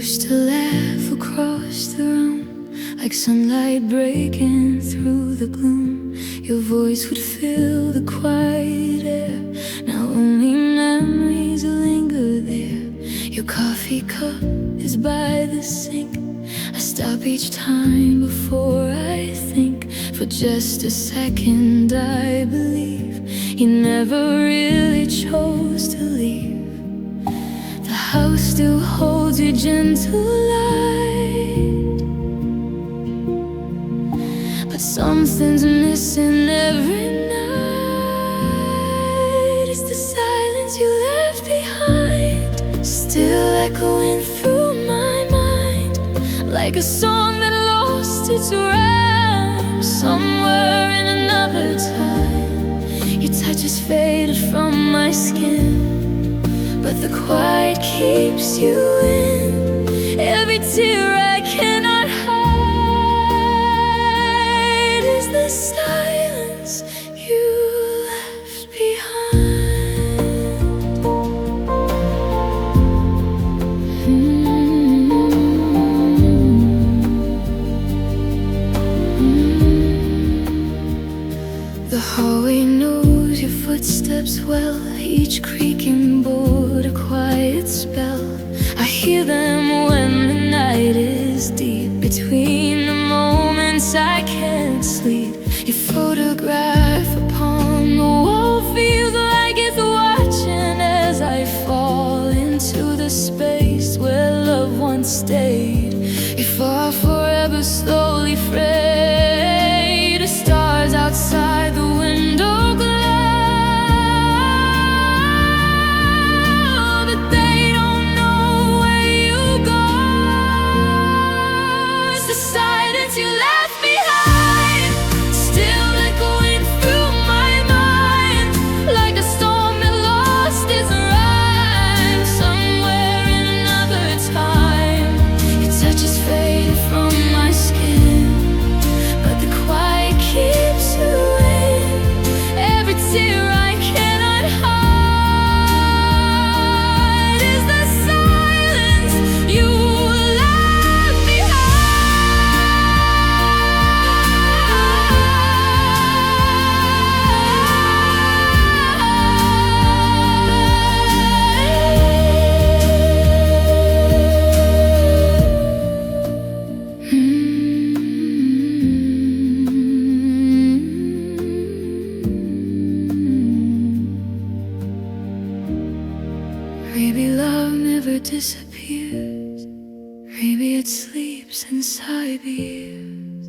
used to laugh across the room, like sunlight breaking through the gloom. Your voice would fill the quiet air. Now only memories linger there. Your coffee cup is by the sink. I stop each time before I think. For just a second I believe you never really chose to leave. The house still holds your gentle light, but something's missing every night. It's the silence you left behind, still echoing through my mind, like a song that lost its rhyme somewhere in another time. Your touch has faded from my skin, but the quiet keeps you in. Every tear I cannot hide is the silence you left behind. The hallway knows your footsteps well, each creaking board a quiet spell. I hear them when the night is deep. Between the moments I can't sleep. Your photograph upon the wall feels like it's watching as I fall into the space where love once stayed. Your far forever slowly fade. The stars outside the window glow, you left behind, still echoing through my mind, like a storm that lost its rhyme somewhere in another time. Your touch is faded from my skin, but the quiet keeps you in. Every tear I cannot hide is the silence you left behind. Maybe love never disappears. Maybe it sleeps inside the years,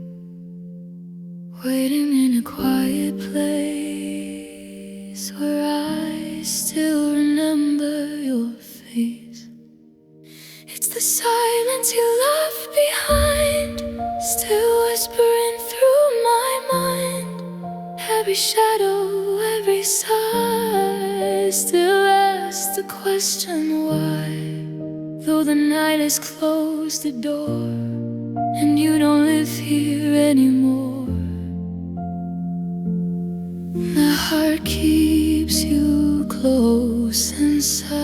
waiting in a quiet place where I still remember your face. It's the silence you left behind, still whispering through my mind. Every shadow, every sigh, still asks the question why. Though the night has closed the door and you don't live here anymore, my heart keeps you close inside,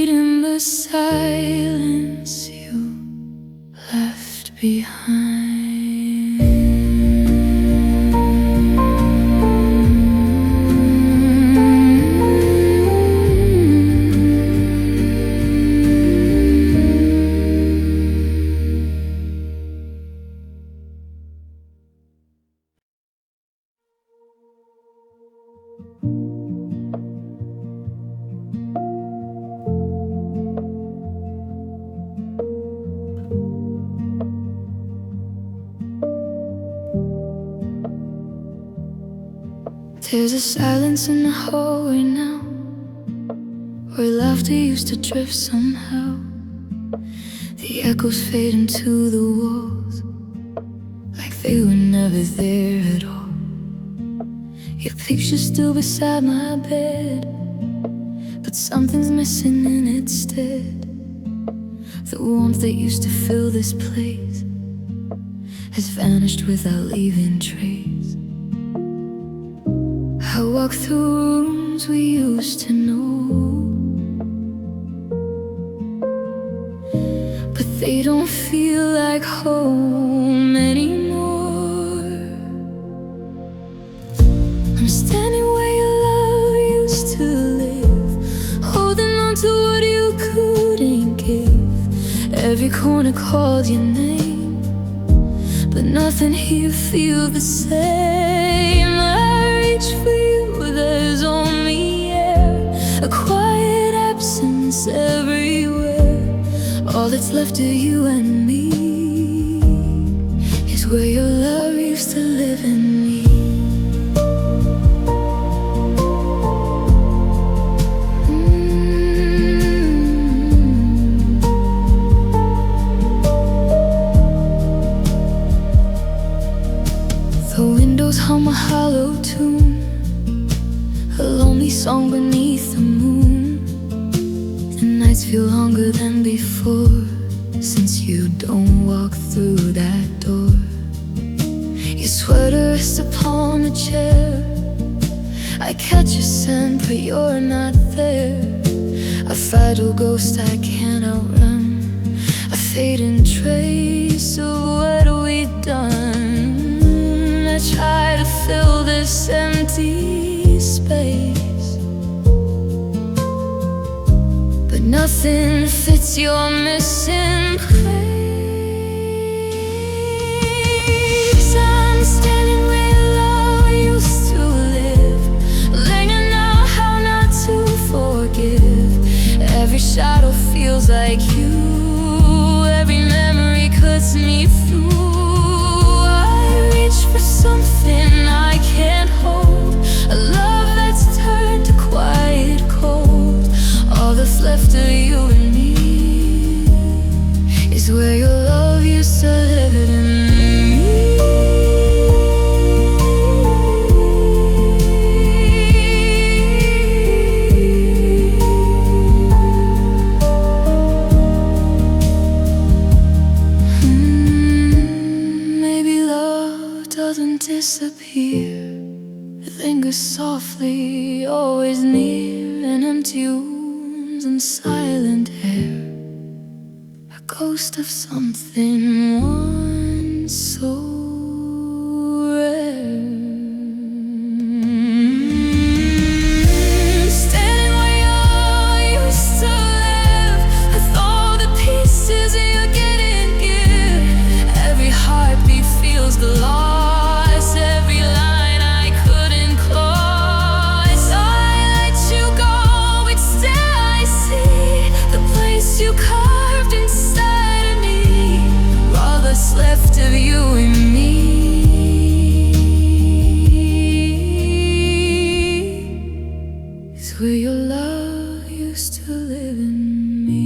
in the silence you left behind. There's a silence in the hallway now, where laughter used to drift somehow. The echoes fade into the walls, like they were never there at all. Your picture's still beside my bed, but something's missing in its stead. The warmth that used to fill this place has vanished without leaving trace. I walk through rooms we used to know, They don't feel like home anymore. I'm standing where your love used to live, holding on to what you couldn't give. Every corner called your name, but nothing here feels the same. I reach for you, there's only air, a quiet absence everywhere. All that's left of you and me is where your love used to live in me. The windows hum a hollow tune, a lonely song beneath the moon. The nights feel longer than before, since you don't walk through that door. Your sweater rests upon a chair, I catch your scent but you're not there. A fragile ghost I can't outrun, a fading trace of what we've done. I try to fill this empty space, but nothing fits your missing place. I'm standing where love used to live, learning now how not to forgive. Every shadow feels like you, every memory cuts me through. For something I can't hold, a love that's turned to quiet cold. All that's left of you and me is where your love used to live in me. Maybe love doesn't disappear, it lingers softly, always near, in empty rooms and silent air, a ghost of something once so rare. Standing where you used to live, with all the pieces you're getting give. Every heartbeat feels the loss, every line I couldn't close. I let you go, but still I see the place you carved inside of me. All that's left of you and me is where your love used to live in me.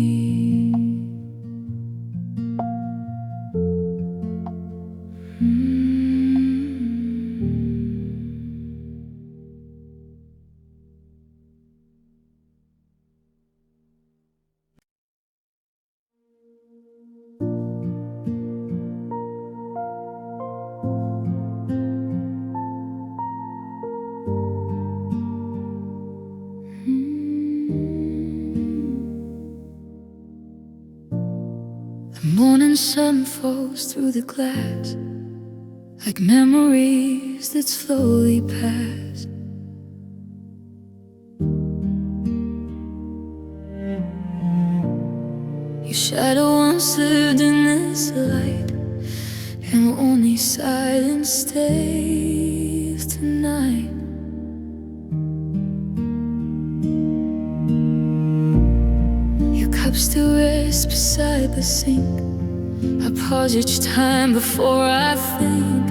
The morning sun falls through the glass, like memories that slowly pass. Your shadow once lived in this light, and only silence stays tonight. Your cup still rests beside the sink. I pause each time before I think.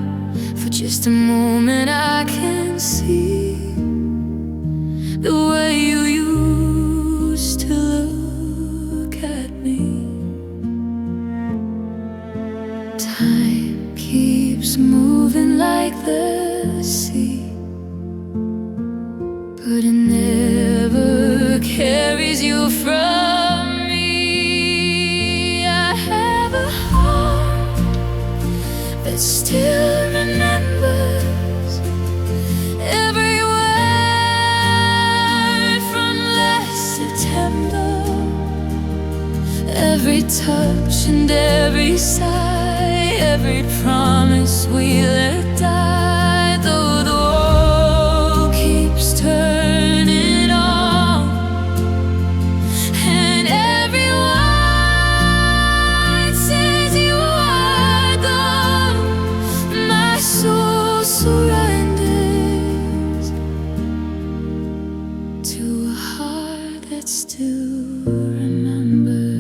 For just a moment I can see the way you used to look at me. Time keeps moving like the sea, but it never carries you from me. I have a heart that still remembers every word from touch and every sigh, every promise we let die. Though the world keeps turning on and everyone says you are gone, my soul surrenders to a heart that still remembers.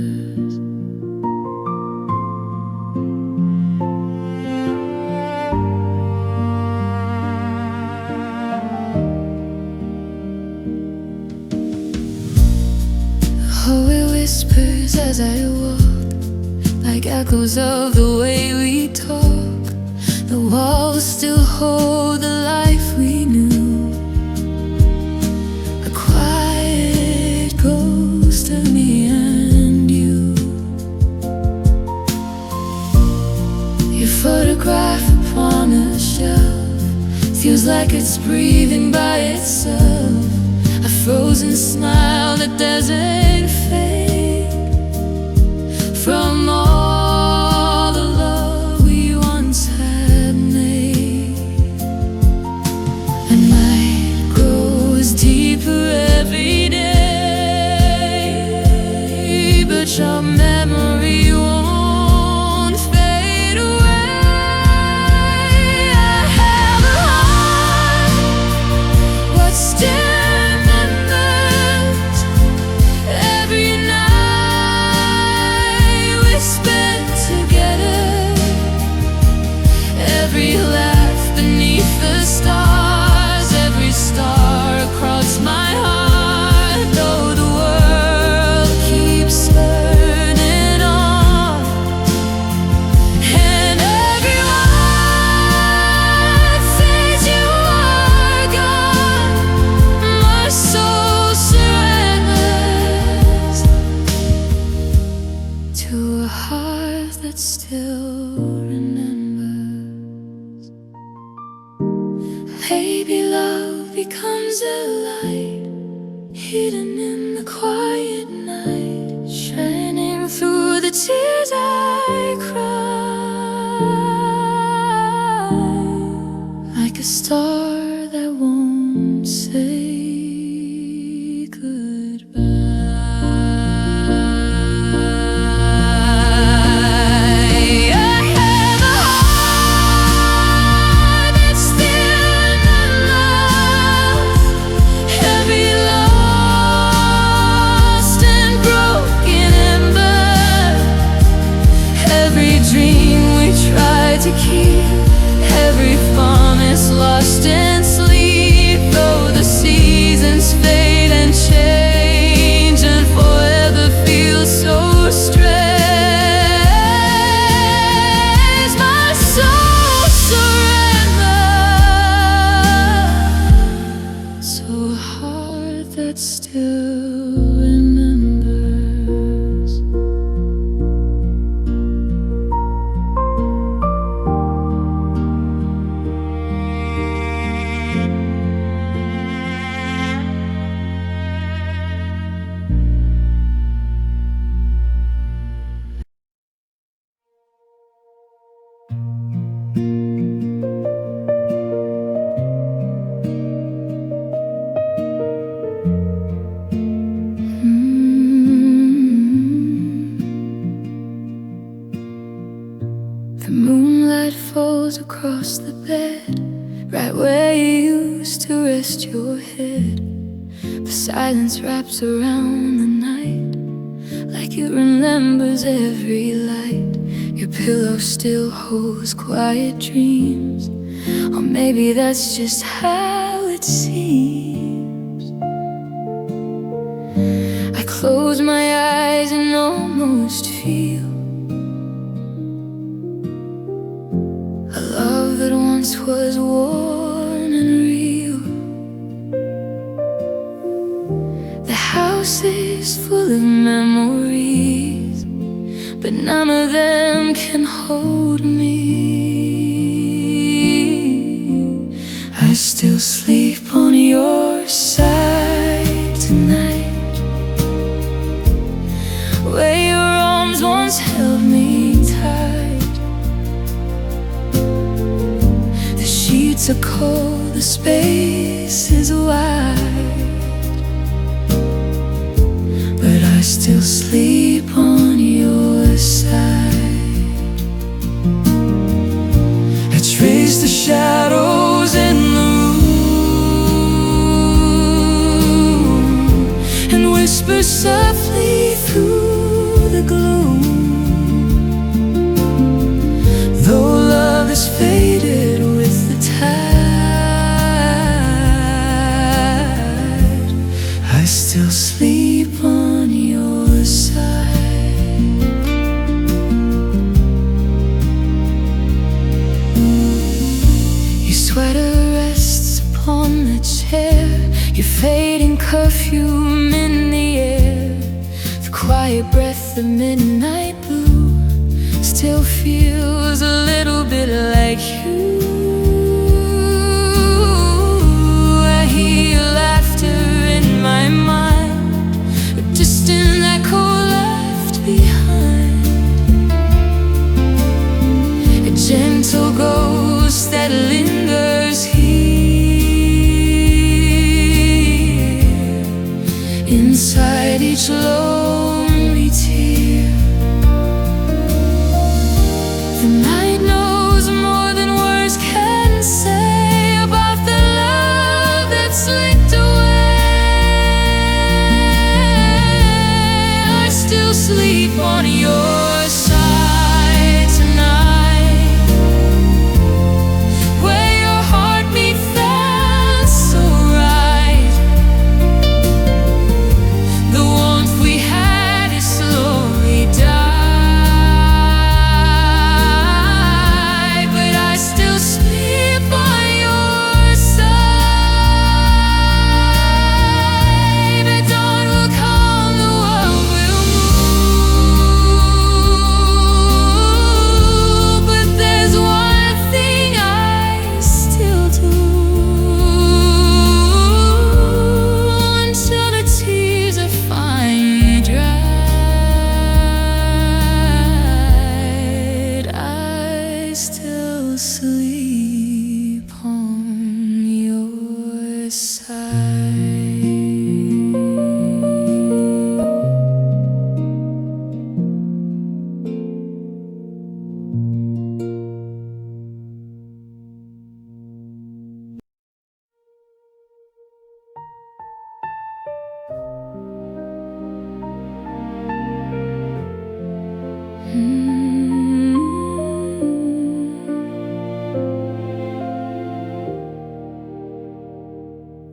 Oh, it whispers as I walk, like echoes of the way we talk. The walls still hold the life we knew, a quiet ghost of me and you. Your photograph upon a shelf feels like it's breathing by itself, a frozen smile that doesn't fade from all the love we once had made. And night grows deeper every day, but your memory won't fade away. I have a heart, what's still every laugh beneath the stars, every star across my heart. Though the world keeps turning on and everyone says you are gone, my soul surrenders to a heart that still remembers. Maybe love becomes a light hidden in the quiet night, shining through the tears I cry, like a star that won't say to keep, every promise lost in sleep. Though the seasons fade and change and forever feels so strange, my soul surrenders to a heart that still remembers. The moonlight falls across the bed, right where you used to rest your head. The silence wraps around the night, like it remembers every light. Your pillow still holds quiet dreams, or maybe that's just how it seems. I close my eyes and almost feel a love that once was warm and real. The house is full of memories, but none of them can hold me. I still sleep on your side tonight, where your arms won't nights are cold, the space is wide, but I still sleep on your side. I trace the shadows in the room and whisper softly through the gloom. Though love is faded with the tide, I still sleep on your side. Your sweater rests upon the chair, your fading perfume in the air. The quiet breath of midnight blue still feels a little bit like you. I hear your laughter in my mind, a distant echo left behind, a gentle ghost that lingers here inside each lonely tear. The night knows more than words can say about the love that slipped away. I still sleep on your side tonight, where your heartbeat felt so right. The warmth we had is slowly dying, but I still sleep by your side. At dawn will come, the world will move, but there's one thing I still do until the tears are finally dried. I still sleep on your side.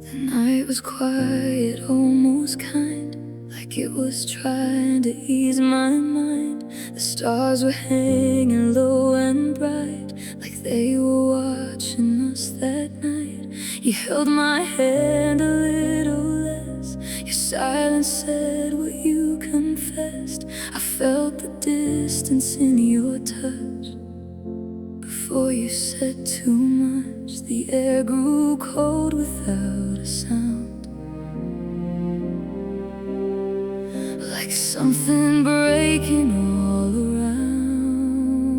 The night was quiet, almost kind, like it was trying to ease my mind. The stars were hanging low and bright, like they were watching us that night. You held my hand a little less, your silence said what you confessed. I felt the distance in your touch. Before you said too much, the air grew cold without a sound, like something breaking all around.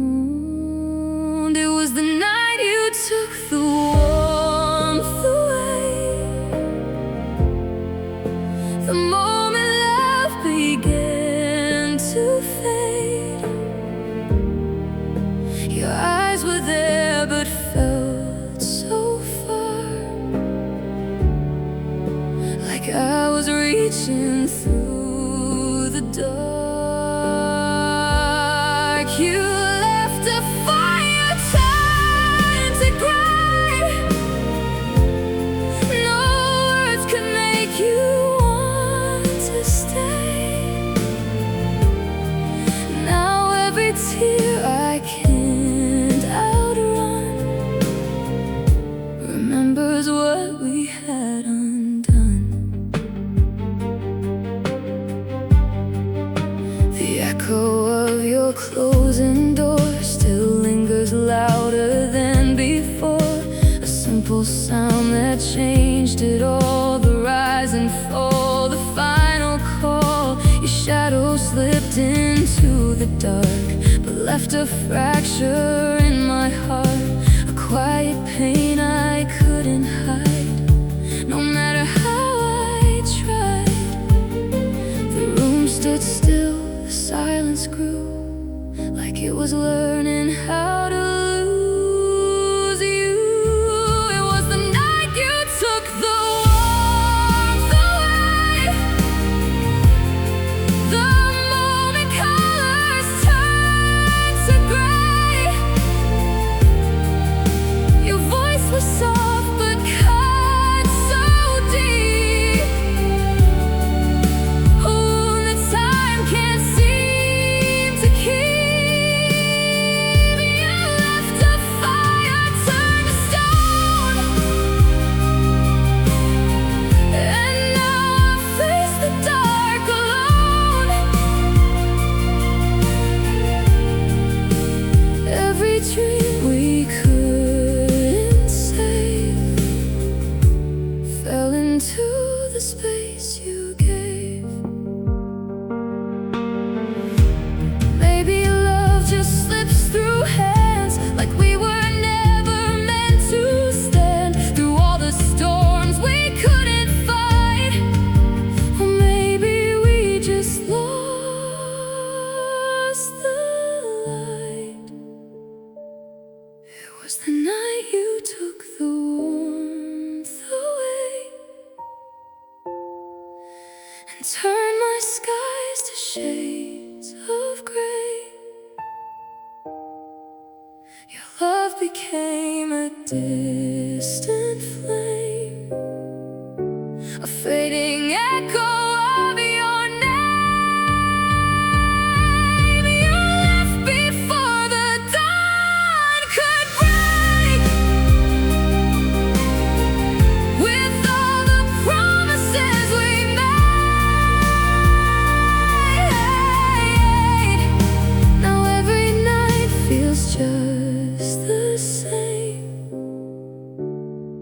It was the night you took the warmth away, the moment love began to fade. Your eyes were there but felt so far, like I was reaching through the dark. You left a fire trying to cry. No words could make you want to stay. Now every tear I can't outrun remembers what we had undone. The echo of your closing door still lingers louder than before, a simple sound that changed it all. The rise and fall, the final call. Your shadow slipped into the dark, but left a fracture in my heart, a quiet pain I couldn't hide. No matter how I tried, the room stood still, the silence grew, like it was learning how to lose you. It was the night you took the warmth away. The moment colors turned to gray. Your voice was soft but cut so deep. Oh, the time can't seem to keep. You left a fire turned to stone, and now I face the dark alone. Every dream we couldn't save fell into the space you gave. Maybe love just slips through hands, like we were never meant to stand through all the storms we couldn't fight. Or maybe we just lost the light. It was the night you took the warmth away and turned my skies to shades of gray. Your love became a distant flame, a fading echo of your name. You left before the dawn could break, with all the promises we made. Now every night feels just the same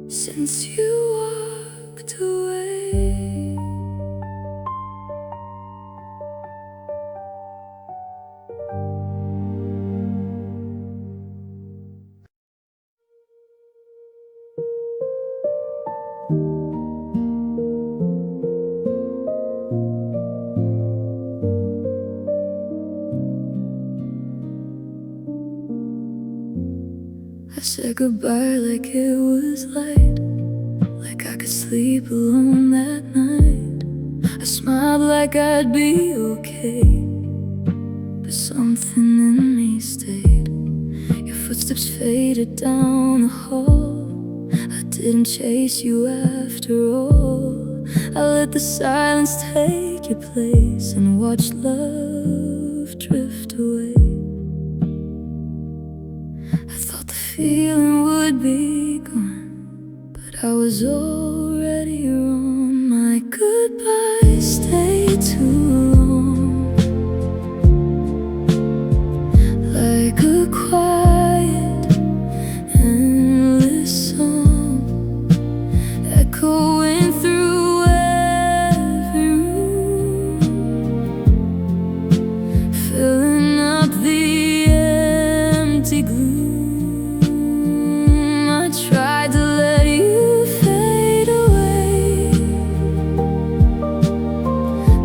since you walked away. I said goodbye like it was light, like I could sleep alone that night. I smiled like I'd be okay, but something in me stayed. Your footsteps faded down the hall. I didn't chase you after all. I let the silence take your place and watched love drift away. I thought the feeling would be gone, but I was already wrong. My goodbye stayed too long, like a quiet, endless song, echoing through every room, filling up the empty gloom. I tried to let you fade away,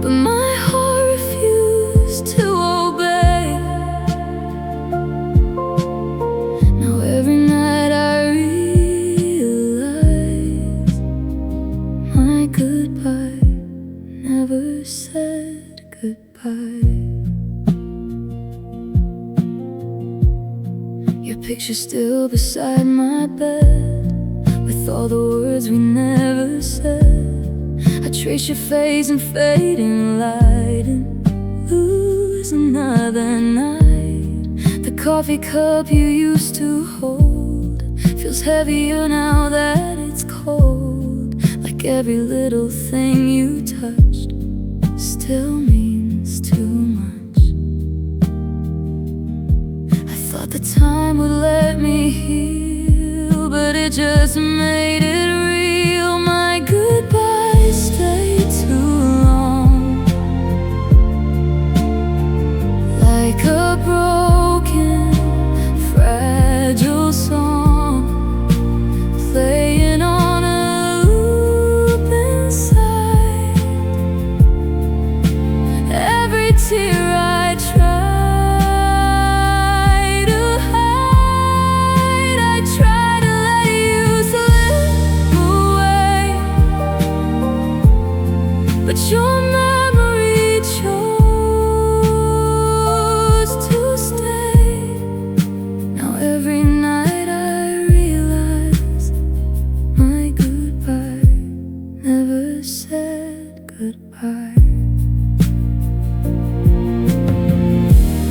but my heart refused to obey. Now every night I realize my goodbye never said goodbye. Your picture's still beside my bed, with all the words we never said. I trace your face in fading light and lose another night. The coffee cup you used to hold feels heavier now that it's cold, like every little thing you touched still means too much. I thought the time would let me heal, but it just made it real. My goodbye stayed too long, like a broken, fragile song, tear I try to hide. I try to let you slip away, but your memory chose to stay. Now every night I realize my goodbye never said goodbye.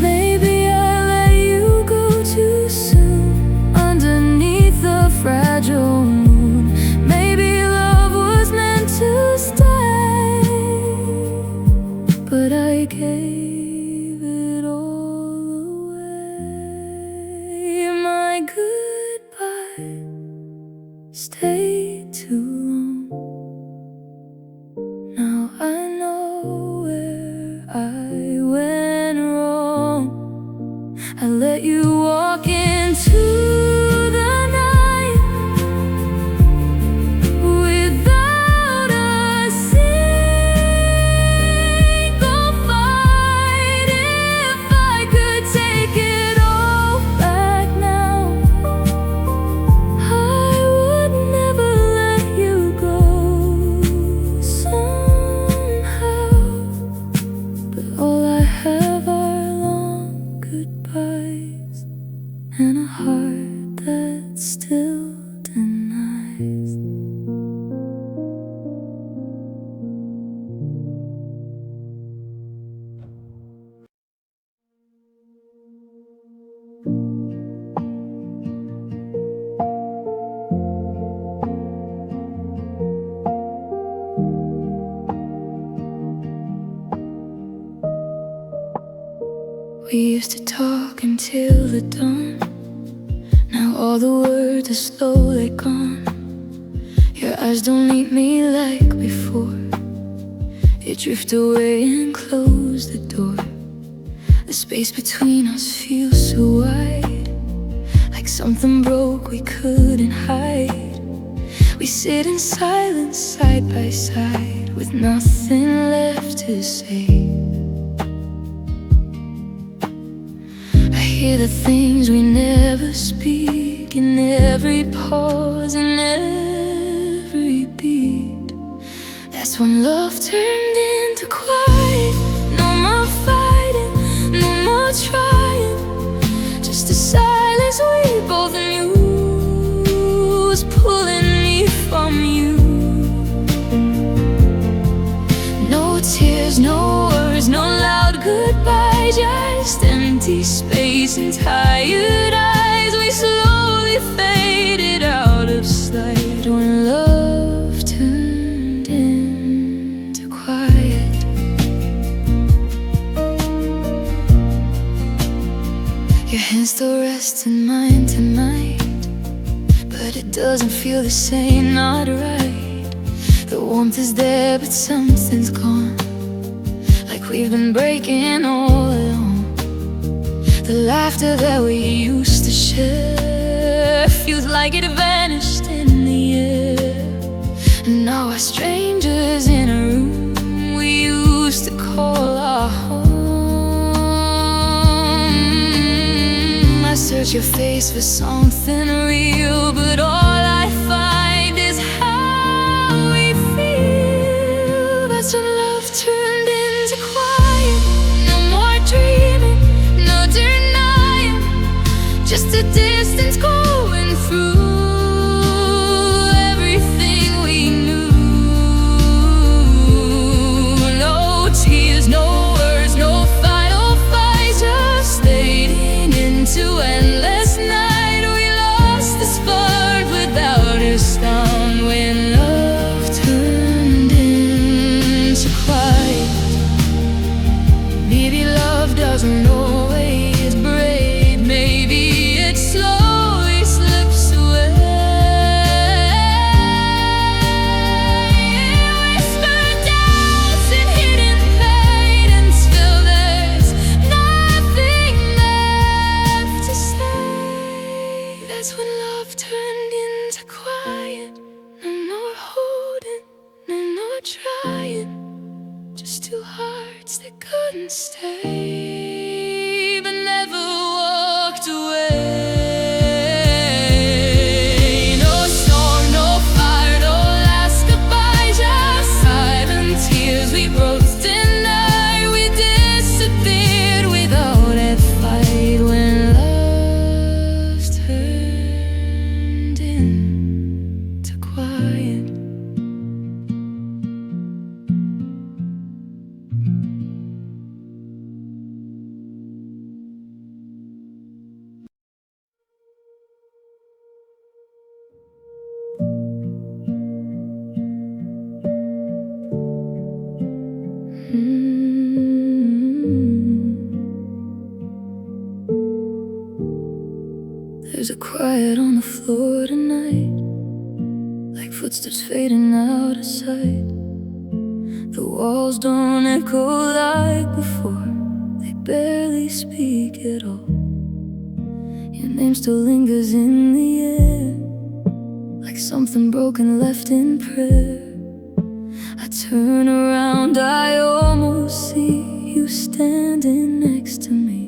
Maybe I let you go too soon underneath the fragile moon. Maybe love was meant to stay, but I gave it all away. My goodbye stayed too long. Now I know where I went wrong. I let you walk into the night without a single fight. If I could take it all back now, I would never let you go somehow. But all I have are long goodbyes and a heart that still denies. We used to talk until the dawn. Now all the words are slowly gone. Your eyes don't meet me like before. You drift away and close the door. The space between us feels so wide, like something broke we couldn't hide. We sit in silence side by side with nothing left to say. Hear the things we never speak in every pause and every beat. That's when love turned into quiet. No more fighting, no more trying, just a silence we both knew was pulling me from you. No tears, no words, no loud goodbye, just empty space and tired eyes. We slowly faded out of sight when love turned into quiet. Your hand still rests in mine tonight, but it doesn't feel the same, not right. The warmth is there, but something's gone, like we've been breaking all along. The laughter that we used to share feels like it vanished in the air. And now we're strangers in a room we used to call our home. I search your face for something real, but all I find is how we feel. That's when love turned into quiet. No more dreaming, no denying, just a distance going through everything we knew. No tears, no words, no final fight, just fading into endless night. We lost the spark without a sound when love turned into quiet. Maybe love doesn't always break, maybe it slowly slips away. Whispered doubts and hidden pain until there's nothing left to say. That's when love turned into quiet. No more holding, no more trying, just two hearts words that couldn't stay, but never walked away. No storm, no fire, no last goodbye, just silent tears. We broke tonight, we disappeared without that fight. When love's turned into quiet. There's a quiet on the floor tonight, like footsteps fading out of sight. The walls don't echo like before, they barely speak at all. Your name still lingers in the air, like something broken left in prayer. I turn around, I almost see you standing next to me.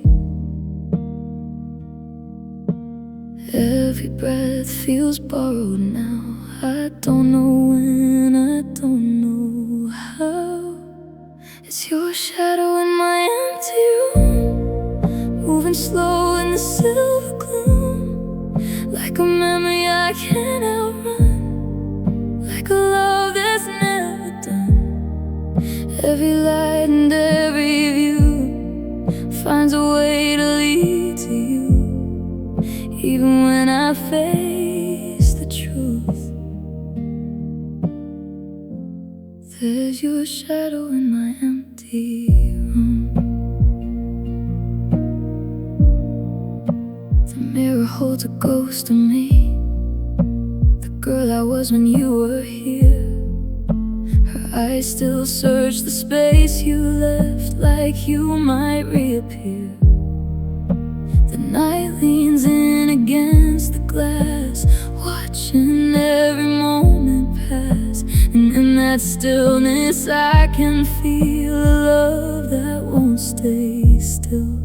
Every breath feels borrowed now. I don't know when, I don't know how. It's your shadow in my empty room, moving slow in the silver gloom, like a memory I can't outrun, like a love that's never done. Every light and every view finds a way to lead to you, even when I face the truth. There's your shadow in my empty room. The mirror holds a ghost of me, the girl I was when you were here. Her eyes still search the space you left, like you might reappear. The night leans in against the glass, watching every moment pass. And in that stillness I can feel a love that won't stay still.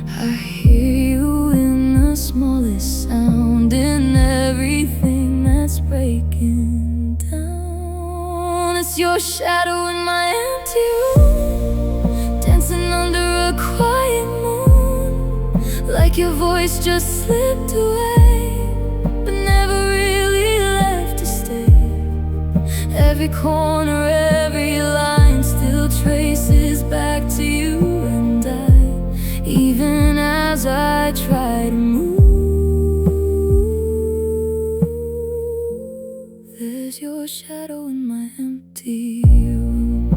I hear you in the smallest sound, in everything that's breaking down. It's your shadow in my empty room, dancing under a quiet moon, like your voice just slipped away, but never really left to stay. Every corner, every line still traces back to you and I, even as I try to move. There's your shadow in my empty room.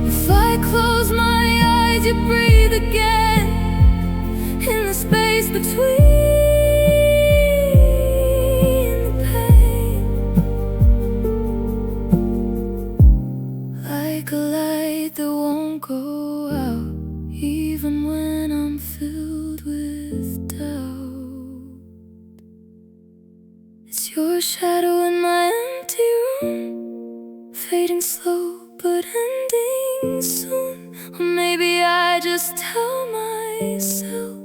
If I close my eyes, you breathe again, in the space between the pain, like a light that won't go out, even when I'm filled with doubt. It's your shadow in my empty room, fading slow but ending soon. Or maybe I just tell myself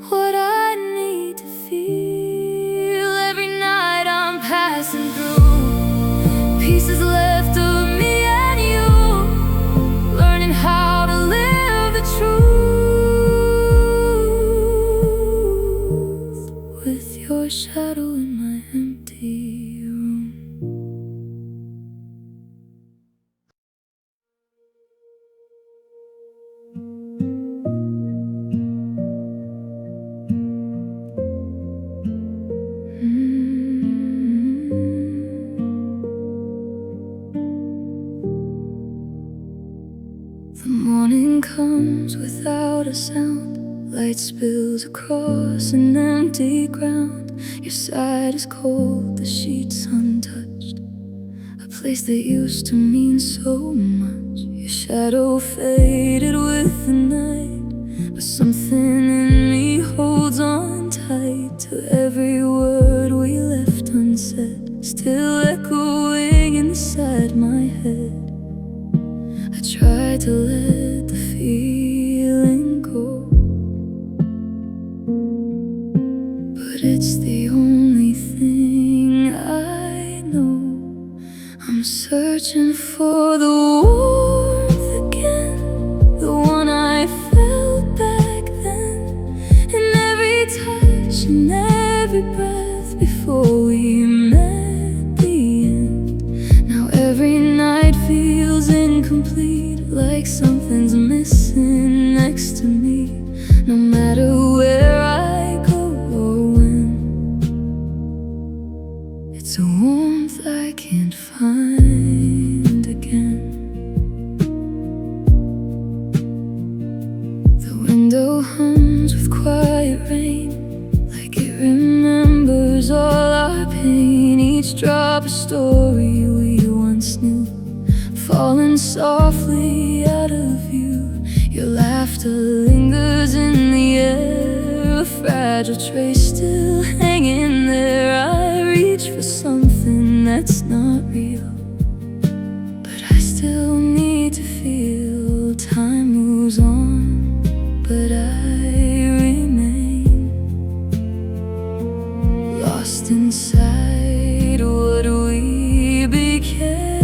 what I need to feel. Every night I'm passing through pieces left of me and you, learning how to live the truth, with your shadow in my empty room. The morning comes without a sound, light spills across an empty ground. Your side is cold, the sheets untouched, a place that used to mean so much. Your shadow faded with the night, but something in me holds on tight to every word we left unsaid, still echoing in I'm searching for the warmth again, the one I felt back then, in every touch and every breath before we met the end. Now every night feels incomplete, like something's missing next to me. No matter where I go or when, it's a warmth I can't find again. The window hums with quiet rain, like it remembers all our pain. Each drop a story we once knew, falling softly out of view. Your laughter lingers in the air, a fragile trace still hanging there. I reach for something that's not real, but I still need to feel. Time moves on, but I remain lost inside what we became.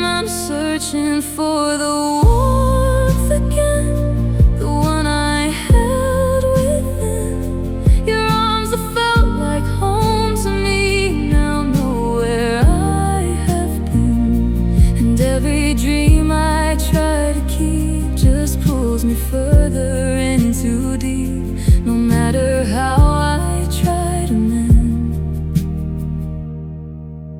I'm searching for the warmth again, the one I held within. Your arms that felt like home to me now know where I have been. And every dream I try to keep just pulls me further in too deep. No matter how I try to mend,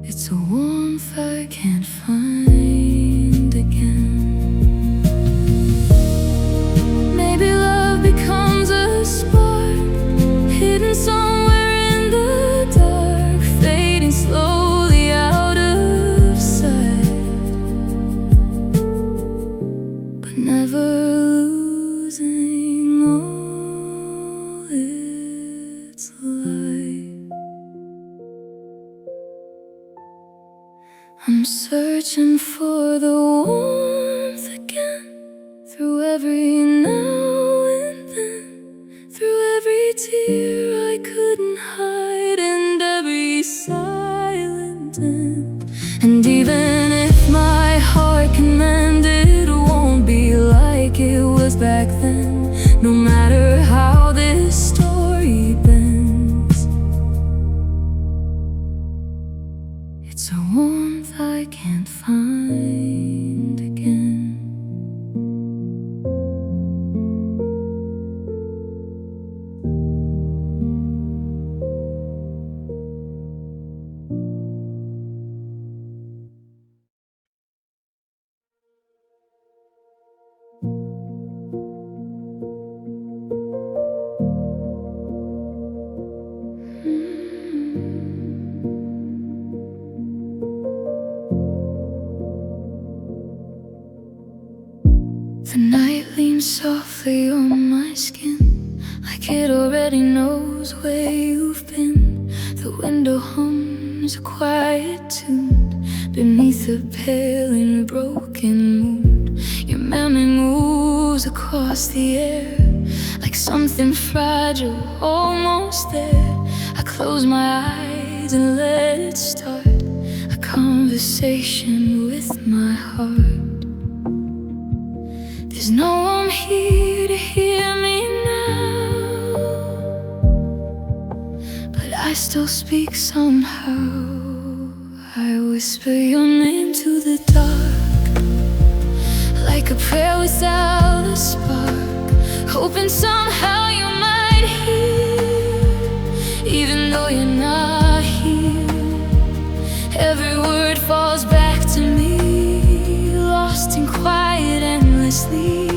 it's a warmth I can't find again. Maybe love becomes a spark, hidden somewhere in the dark, fading slowly out of sight, but never losing all its light. I'm searching for the warmth again, through every now and then, through every tear I couldn't hide, and every silent end. And even if my heart can mend, it won't be like it was back then. No matter how this story bends, it's a warmth I can't find again. The night leans softly on my skin, like it already knows where you've been. The window hums a quiet tune beneath a pale and broken moon. Your memory moves across the air, like something fragile, almost there. I close my eyes and let it start, a conversation with my heart. There's no one here to hear me now, but I still speak somehow. I whisper your name to the dark, like a prayer without a spark, hoping somehow you might hear, even though you're not here. Every word falls back to me, lost in quiet endlessly.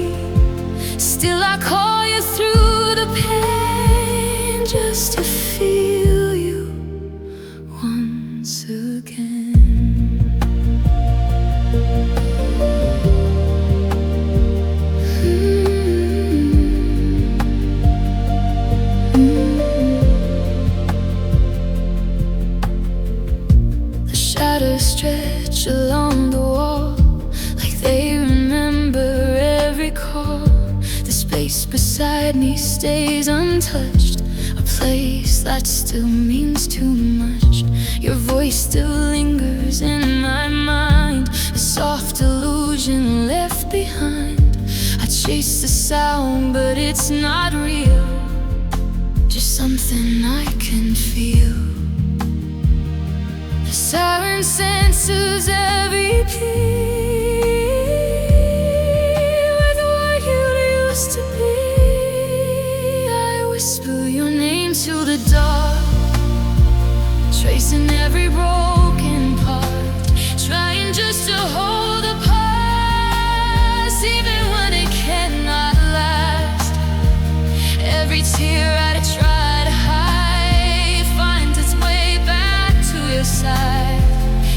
Still I call you through the pain, just to feel you once again. The shadows stretch along the wall, like they remember every call. The space beside me stays untouched, a place that still means too much. Your voice still lingers in my chase the sound, but it's not real, just something I can feel. The siren senses every plea with what you used to be. I whisper your name to the dark, tracing every broken part, trying just to hold the past, even when it cannot last. Every tear I try to hide finds its way back to your side.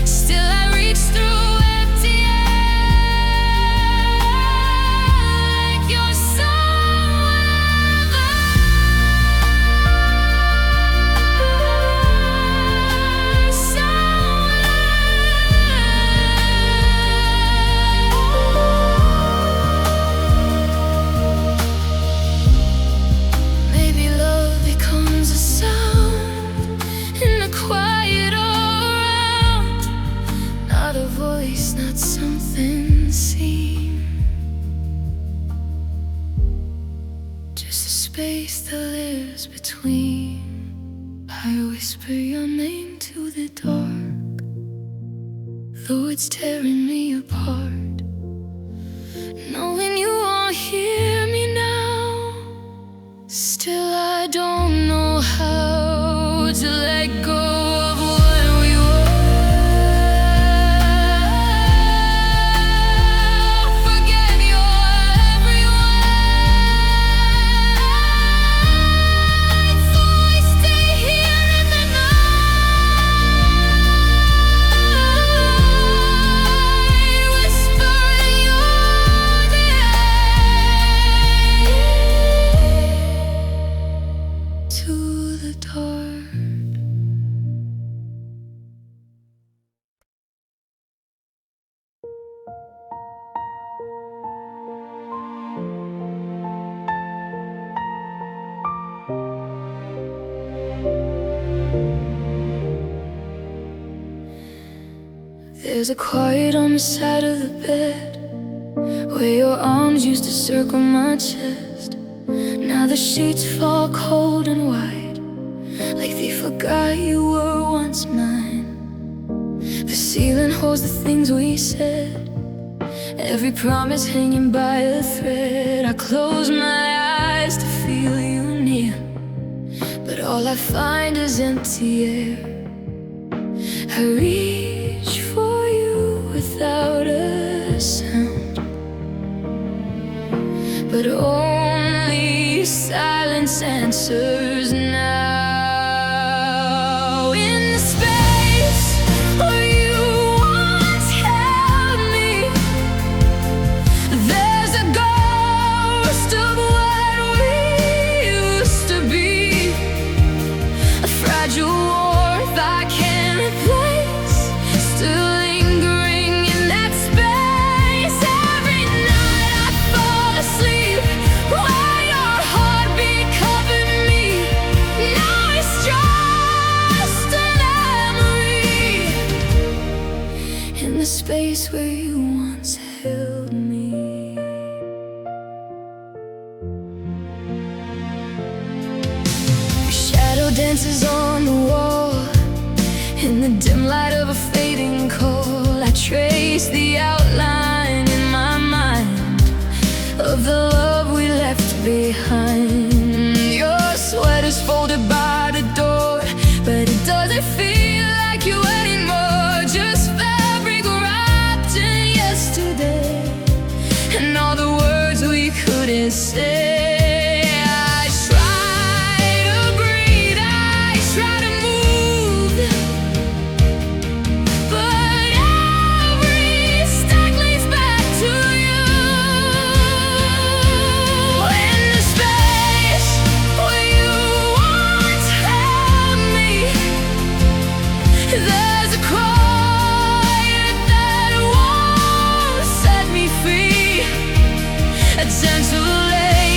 Still I reach through empty air, like you're somewhere there, somewhere. Maybe love becomes a sound in the quiet all around, not a voice, not something seen, just a space that lives between. I whisper your name to the dark, though it's tearing me apart, knowing you won't hear me now. Still I don't know how to let go of what we were. Forget your every word, so I stay here in the night, whispering your name to the dark. There's a quiet on the side of the bed, where your arms used to circle my chest. Now the sheets fall cold and white, like they forgot you were once mine. The ceiling holds the things we said, every promise hanging by a thread. I close my eyes to feel you near, but all I find is empty air. I reach for you without a sound, but only silence answers now. In the space where you once held me, there's a ghost of what we used to be, a fragile warmth I can't replace, still lingering in that space. Every night I fall asleep where your heartbeat covered me. Now it's just a memory in the space where you once held me. Your shadow dances on the wall, in the dim light of a fading coal. I trace the outline in my mind of the love we left behind. Your sweater's folded by the door, but it doesn't feel like you anymore. Just fabric wrapped in yesterday, and all the words we couldn't say. I try to breathe, I try to move, but every step leads back to you. In the space where you once held me, there's a quiet that won't set me free, a gentle lady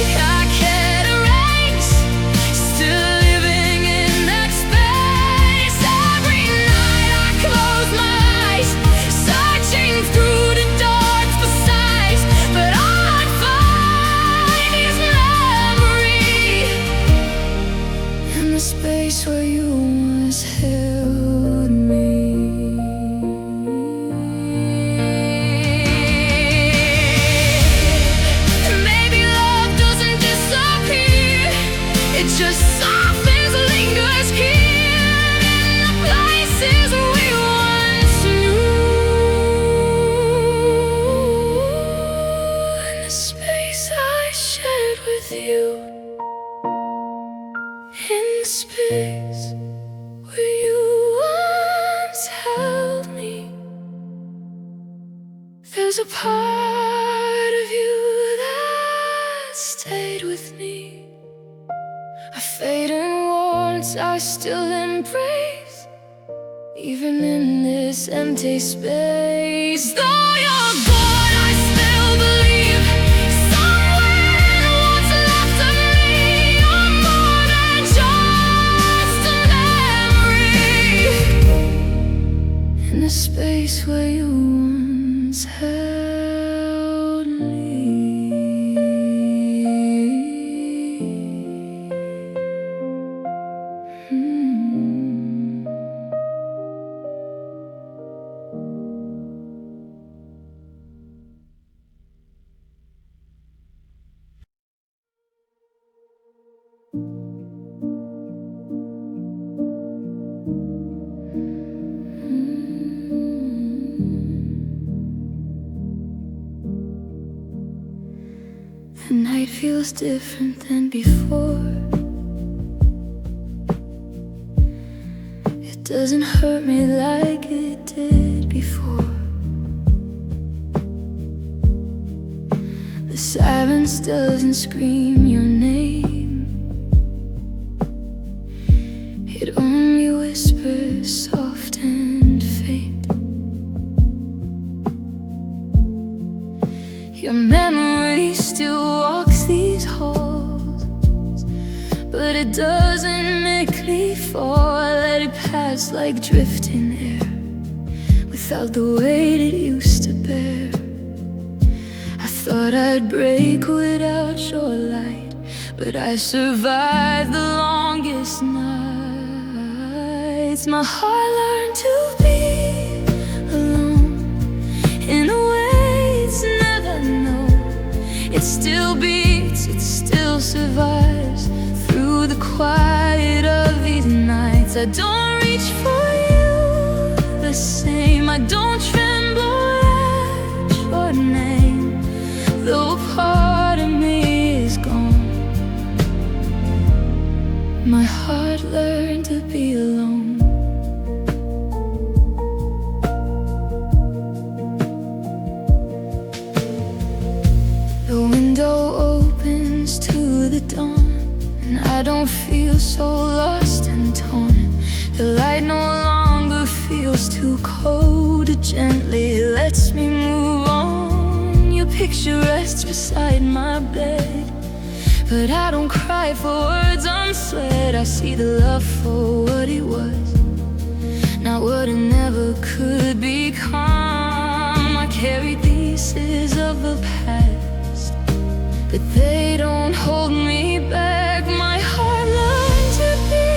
There's a part of you that stayed with me, a fading warmth I still embrace, even in this empty space. Though you're gone, I still believe somewhere in what's left of me, you're more than just a memory. In the space where you once held me. The night feels different than before. It doesn't hurt me like it did before. The silence doesn't scream your name, it only whispers soft and faint. Your memory still walks these halls, but it doesn't make me fall. I let it pass like drifting air, without the weight it used to bear. I thought I'd break without your light, but I survived the longest nights. My heart learned to be alone in a way it's never known. It still beats, it still survives through the quiet of these nights. I don't reach for you the same, I don't tremble at your name, though a part of me is gone. My heart learned to be alone. The window opens to the dawn, and I don't feel so lost and torn. The light no longer feels too cold, it gently lets me move on. Your picture rests beside my bed, but I don't cry for words unsaid. I see the love for what it was, not what it never could become. I carry pieces of the past, but they don't hold me back. My heart learned to be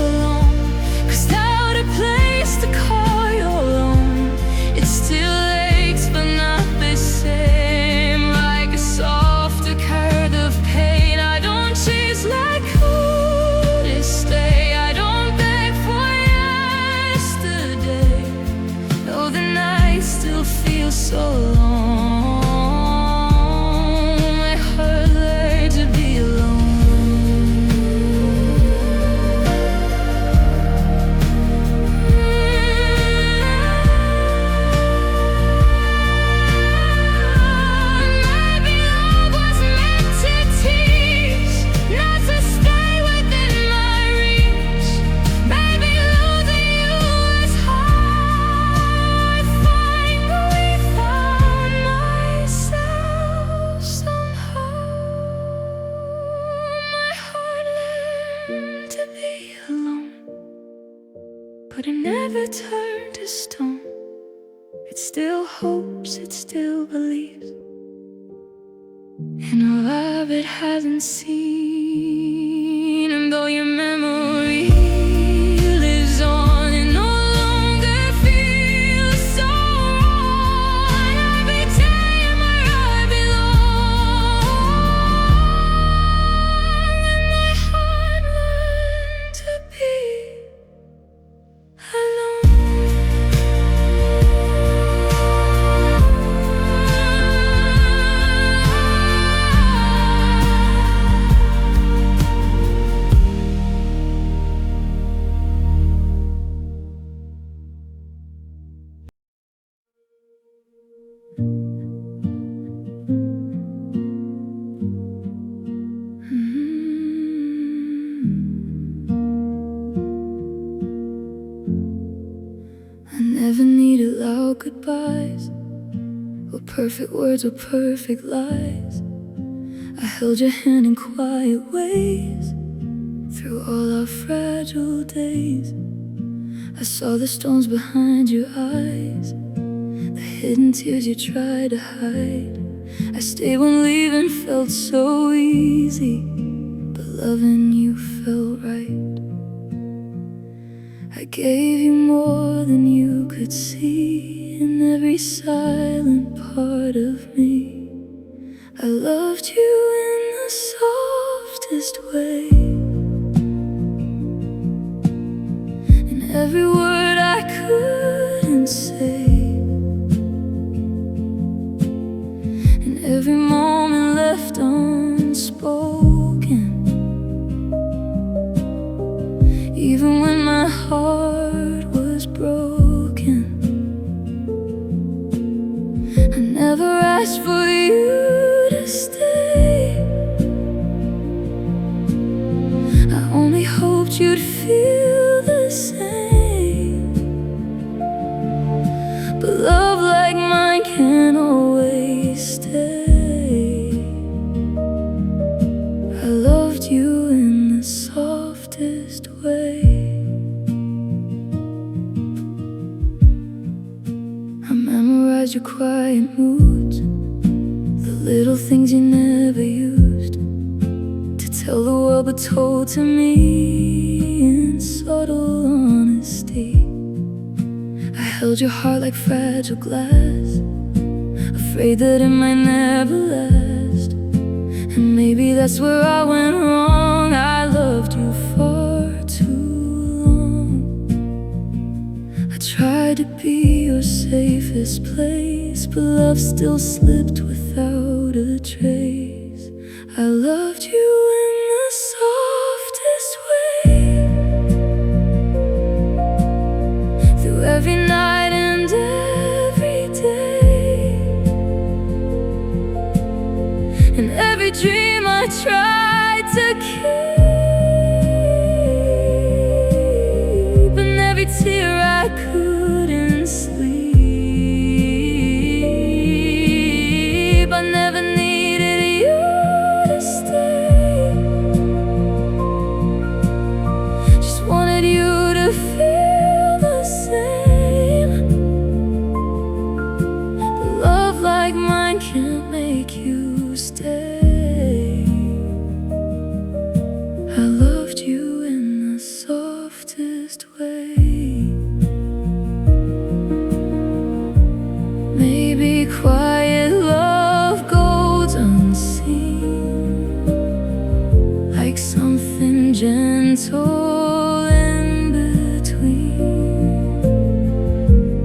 alone, 'cause without a place to call your own, it still aches but not the same. Like a softer curve of pain, I don't chase like who to stay. I don't beg for yesterday, though the night still feels so long. But it never turned to stone. It still hopes, it still believes in a love it hasn't seen. And though your memory lives on, it no longer feels so wrong. Every time I ride belong, and my heart learned to be alone. goodbyes were perfect words or perfect lies. I held your hand in quiet ways through all our fragile days. I saw the storms behind your eyes, the hidden tears you tried to hide. I stayed when leaving felt so easy, but loving you felt right. I gave you more than you could see in every silent part of me. I loved you in the softest way, in every word I couldn't say, in every moment left unspoken. Even when my heart was broken, I never asked for you to stay. I only hoped you'd feel the same. But love like mine can't always stay. I loved you in the softest way. I memorized your quiet moods, the little things you never used to tell the world, but told to me in subtle honesty. I held your heart like fragile glass, afraid that it might never last. And maybe that's where I went wrong. I loved you far too long. I tried to be your safest place, but love still slipped without a trace. I loved you in the softest way, through every night and every day, and every dream I tried to keep, and every tear I couldn't sleep. I never needed you to stay, just wanted you to feel the same. But love like mine can't make you stay. I loved you in the softest way. Maybe quiet love goes unseen, like something gentle in between,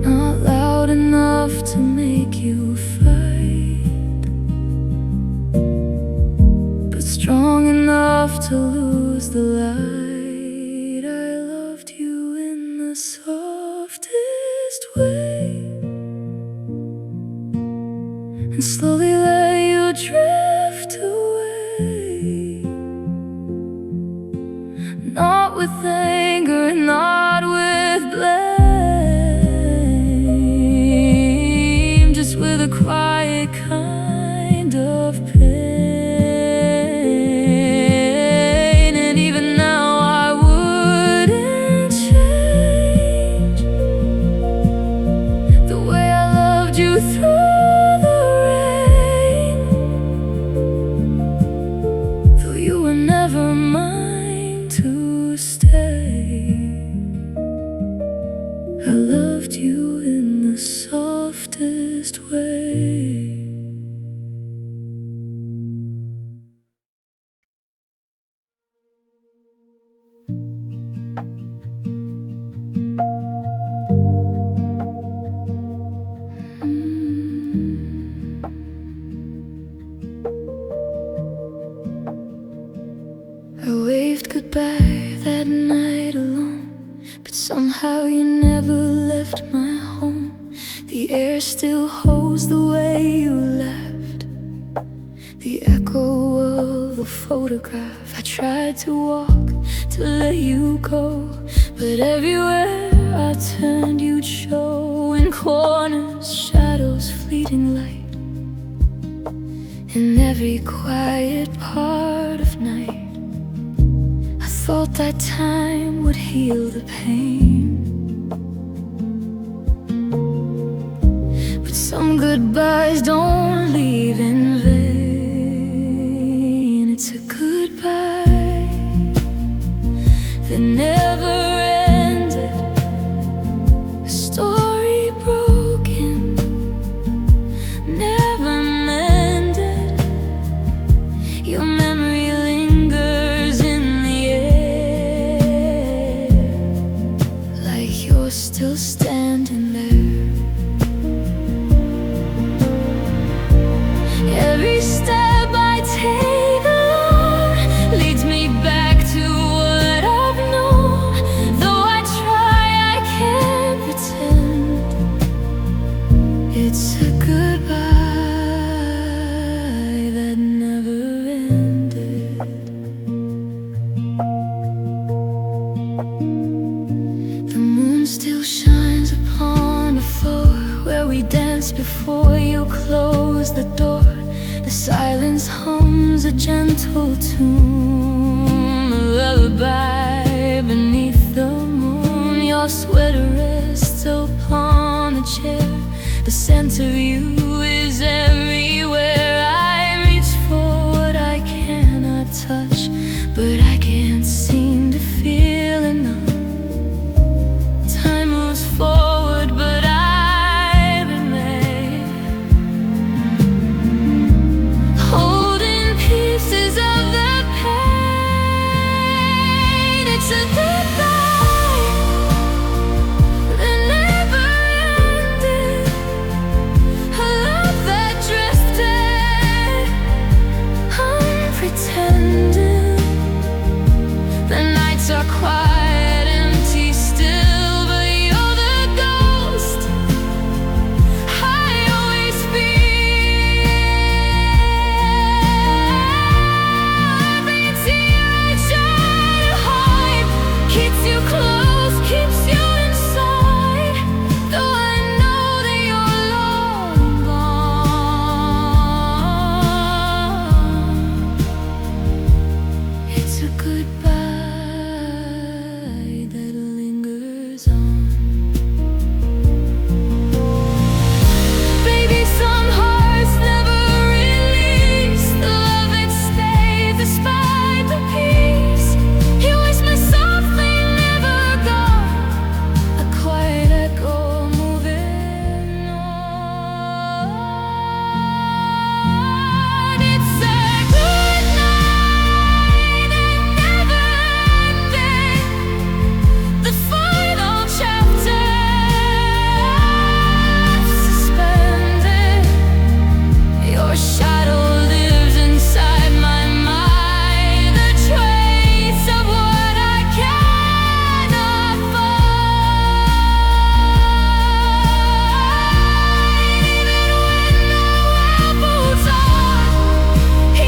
not loud enough to make you fight, but strong enough to lose the light. I loved you in the softest way, and slowly let you drift away, not with anger, not with blame, just with a quiet kind of pain. And even now I wouldn't change the way I loved you through never mine to stay. I loved you in the softest way. I waved goodbye that night alone, but somehow you never left my home. The air still holds the way you left, the echo of a photograph. I tried to walk to let you go, but everywhere I turned you'd show. in corners, shadows, fleeting light. In every quiet part of night, I thought that time would heal the pain. But some goodbyes don't leave in vain. It's a goodbye that never ended, a story broken, never mended. Your memory lingers in the air, like you're still standing there. Every step I take alone leads me back to what I've known. Though I try, I can't pretend. It's a goodbye that never ended. The moon still shines upon the floor where we danced before you closed the door. The silence hums a gentle tune, a lullaby beneath the moon. Your sweater rests upon the chair. The scent of you is everywhere. I reach for what I cannot touch, but I can't seem to feel enough. Time moves forward, but I remain, holding pieces of the pain. It's a goodbye that never ended, a love that drifted unpretending. The nights are quiet, empty still, but you're the ghost I always feel. Every tear I try to hide keeps you close, keeps you inside. Though I know that you're long gone, it's a goodbye that lingers on. Baby, some hearts never release the love that stays despite the peace. You whisper softly, never gone, a quiet echo moving on. It's a good night that never ended, the final chapter suspended. Your shadow lives inside my mind, a trace of what I cannot find. Even when the world moves on,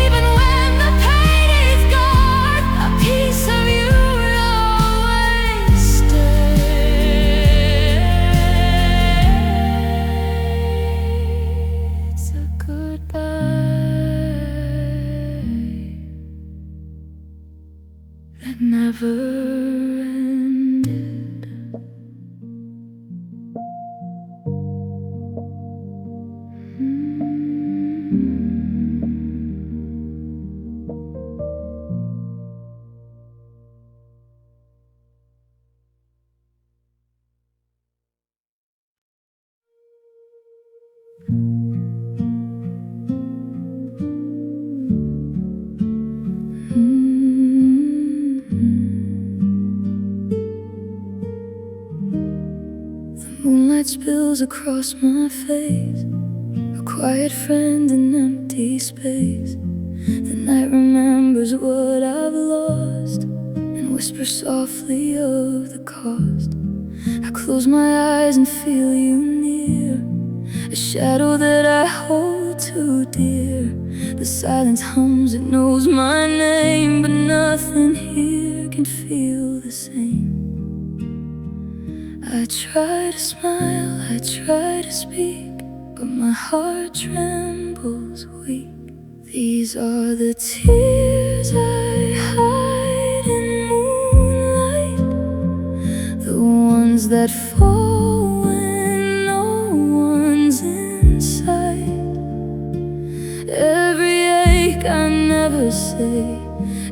even when the pain is gone, a piece of you will always stay. It's a goodbye that never ended. Moonlight spills across my face, a quiet friend in empty space. The night remembers what I've lost and whispers softly of the cost. I close my eyes and feel you near, a shadow that I hold too dear. The silence hums, it knows my name, but nothing here can feel the same. I try to smile, I try to speak, but my heart trembles weak. These are the tears I hide in moonlight, the ones that fall when no one's in sight. Every ache I never say,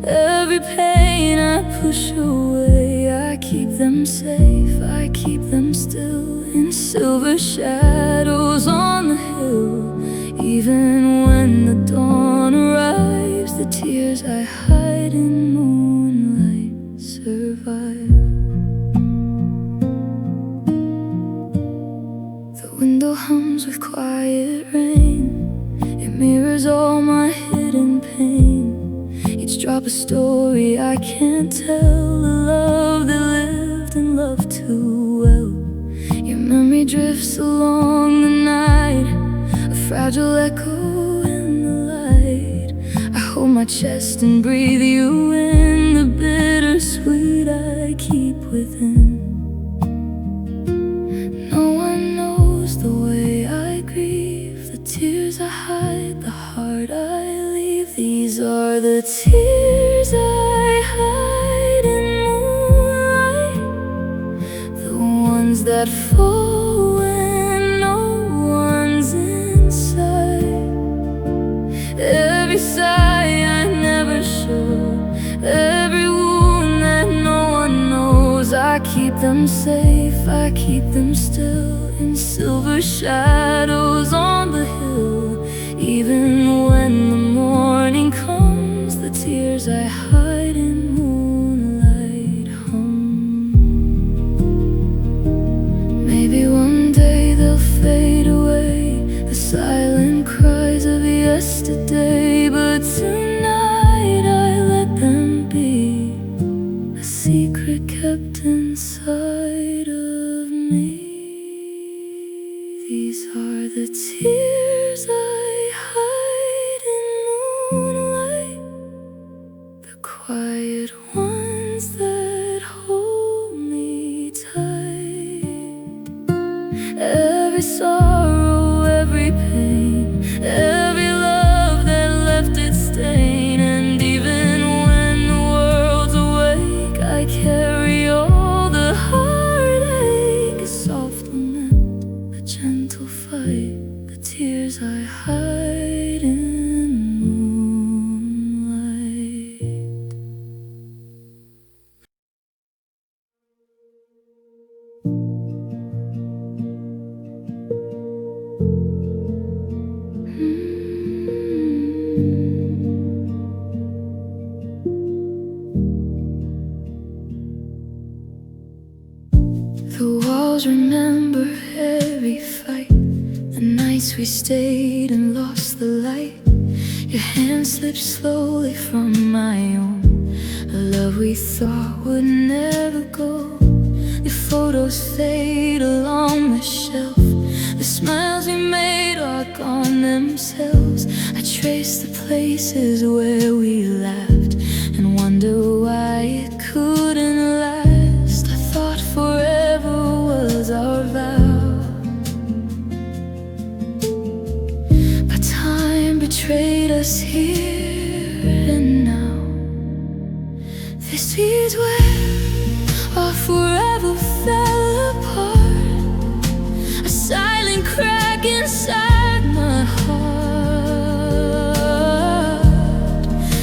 every pain I push away, I keep them safe, I keep them still in silver shadows on the hill. Even when the dawn arrives, the tears I hide in moonlight survive. The window hums with quiet rain, it mirrors all my hidden pain. Each drop a story I can't tell, a love that lived and loved too well. Your memory drifts along the night, a fragile echo in the light. I hold my chest and breathe you in, the bittersweet I keep within. No one knows the way I grieve, the tears I hide, the heart I leave. These are the tears I hide in moonlight, the ones that fall when no one's inside. Every sigh I never show, every wound that no one knows, I keep them safe, I keep them still in silver shadows on the hill. Even when the morning comes, the tears I hide in moonlight hum. Maybe one day they'll fade away, the silent cries of yesterday, but tonight I let them be, a secret kept inside of me. These are the tears I hide in moonlight, the quiet ones that hold me tight. Every sorrow, every pain, every love that left its stain. And even when the world's awake, I carry all the heartache, a soft lament, a gentle fight, the tears I hide in moonlight. The walls remember every fight, the nights we stayed and lost the light. Your hand slipped slowly from my own, a love we thought would never go. The photos fade along the shelf, the smiles we made are gone themselves. I trace the places where we laughed and wonder why it couldn't last. I thought forever was our vow, but time betrayed us here and now. This is where our forever fell apart, a silent crack inside my heart.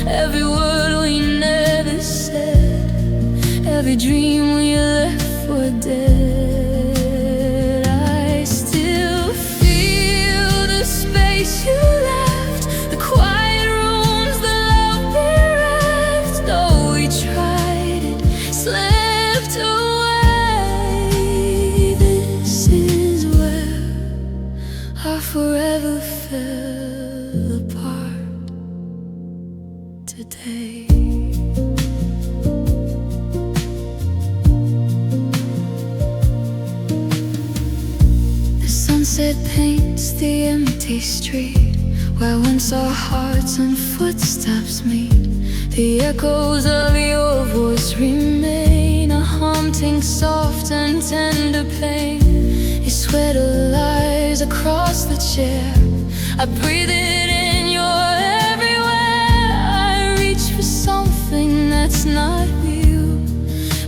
Every word we never said, every dream we left for dead. I still feel the space you left, the quiet rooms, the love bereft. Though we tried, it slipped away. This is where our forever fell apart today. Sunset paints the empty street where once our hearts and footsteps meet. The echoes of your voice remain, a haunting, soft and tender pain. Your sweater lies across the chair. I breathe it in, you're everywhere. I reach for something that's not you,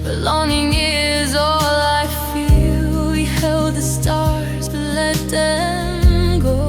but longing is all I feel. We held the stars, but let them go.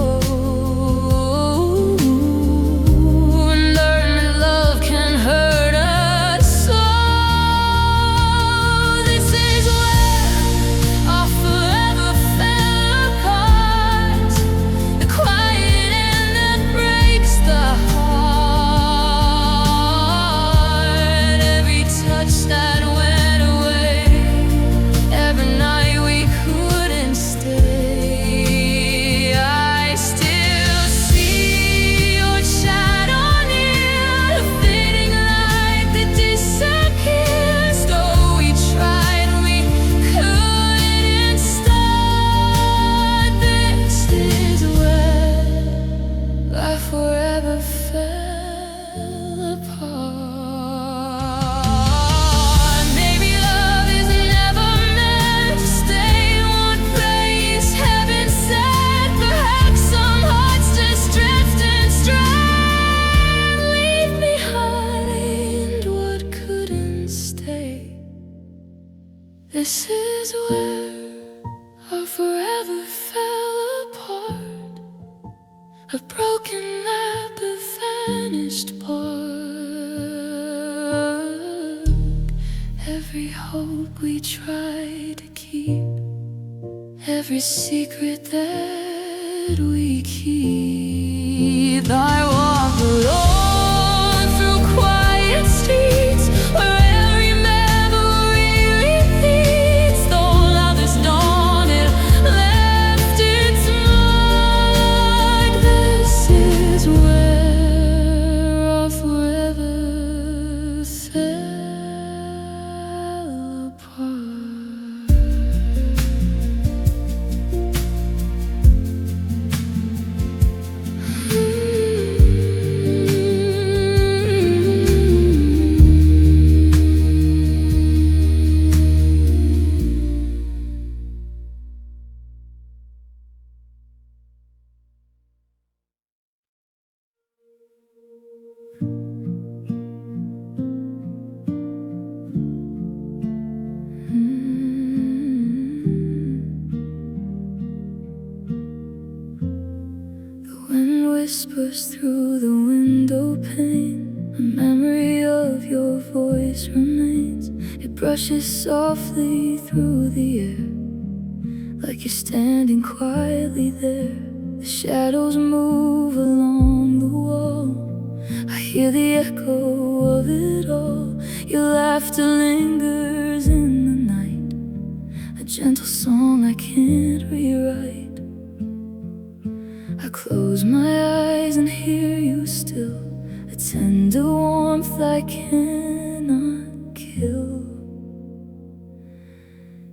This is where our forever fell apart, a broken map, a vanished park. Every hope we tried to keep, every secret that we keep. I walk alone through quiet streets where every memory repeats. Though love is gone, it left its mark. This is where our forever fell apart. Whispers through the window pane, a memory of your voice remains. It brushes softly through the air, like you're standing quietly there. The shadows move along the wall, I hear the echo of it all. Your laughter lingers in the night, a gentle song I can't rewrite. I close my eyes and hear you still, a tender warmth I cannot kill.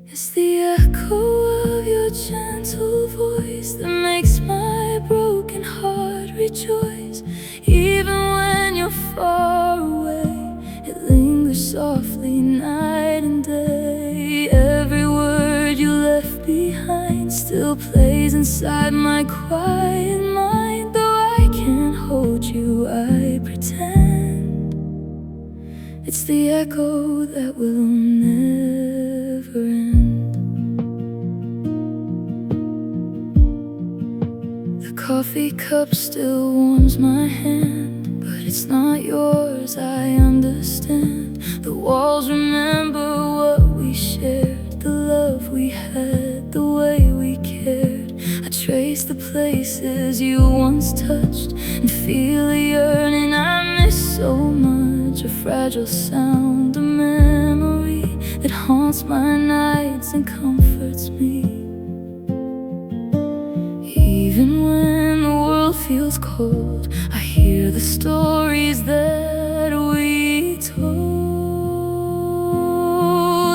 It's the echo of your gentle voice that makes my broken heart rejoice. Even when you're far away, it lingers softly night and day. Every word you left behind still plays inside my quiet mind. Though I can't hold you, I pretend it's the echo that will never end. The coffee cup still warms my hand, but it's not yours, I understand. The walls remember what we shared, the love we had, the way we cared. I trace the places you once touched and feel the yearning I miss so much. A fragile sound, a memory that haunts my nights and comforts me. Even when the world feels cold, I hear the stories that we told.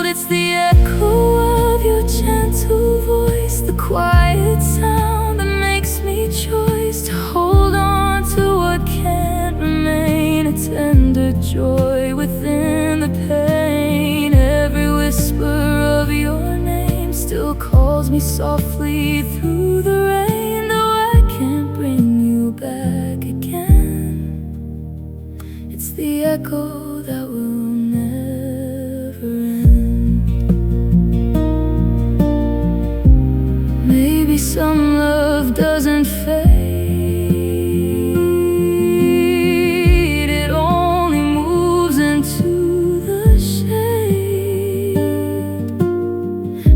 It's the echo of your gentle voice, the quiet sound that makes me choice to hold on to what can't remain, a tender joy. softly through the rain, though I can't bring you back again. It's the echo that will never end. Maybe some love doesn't fade, it only moves into the shade.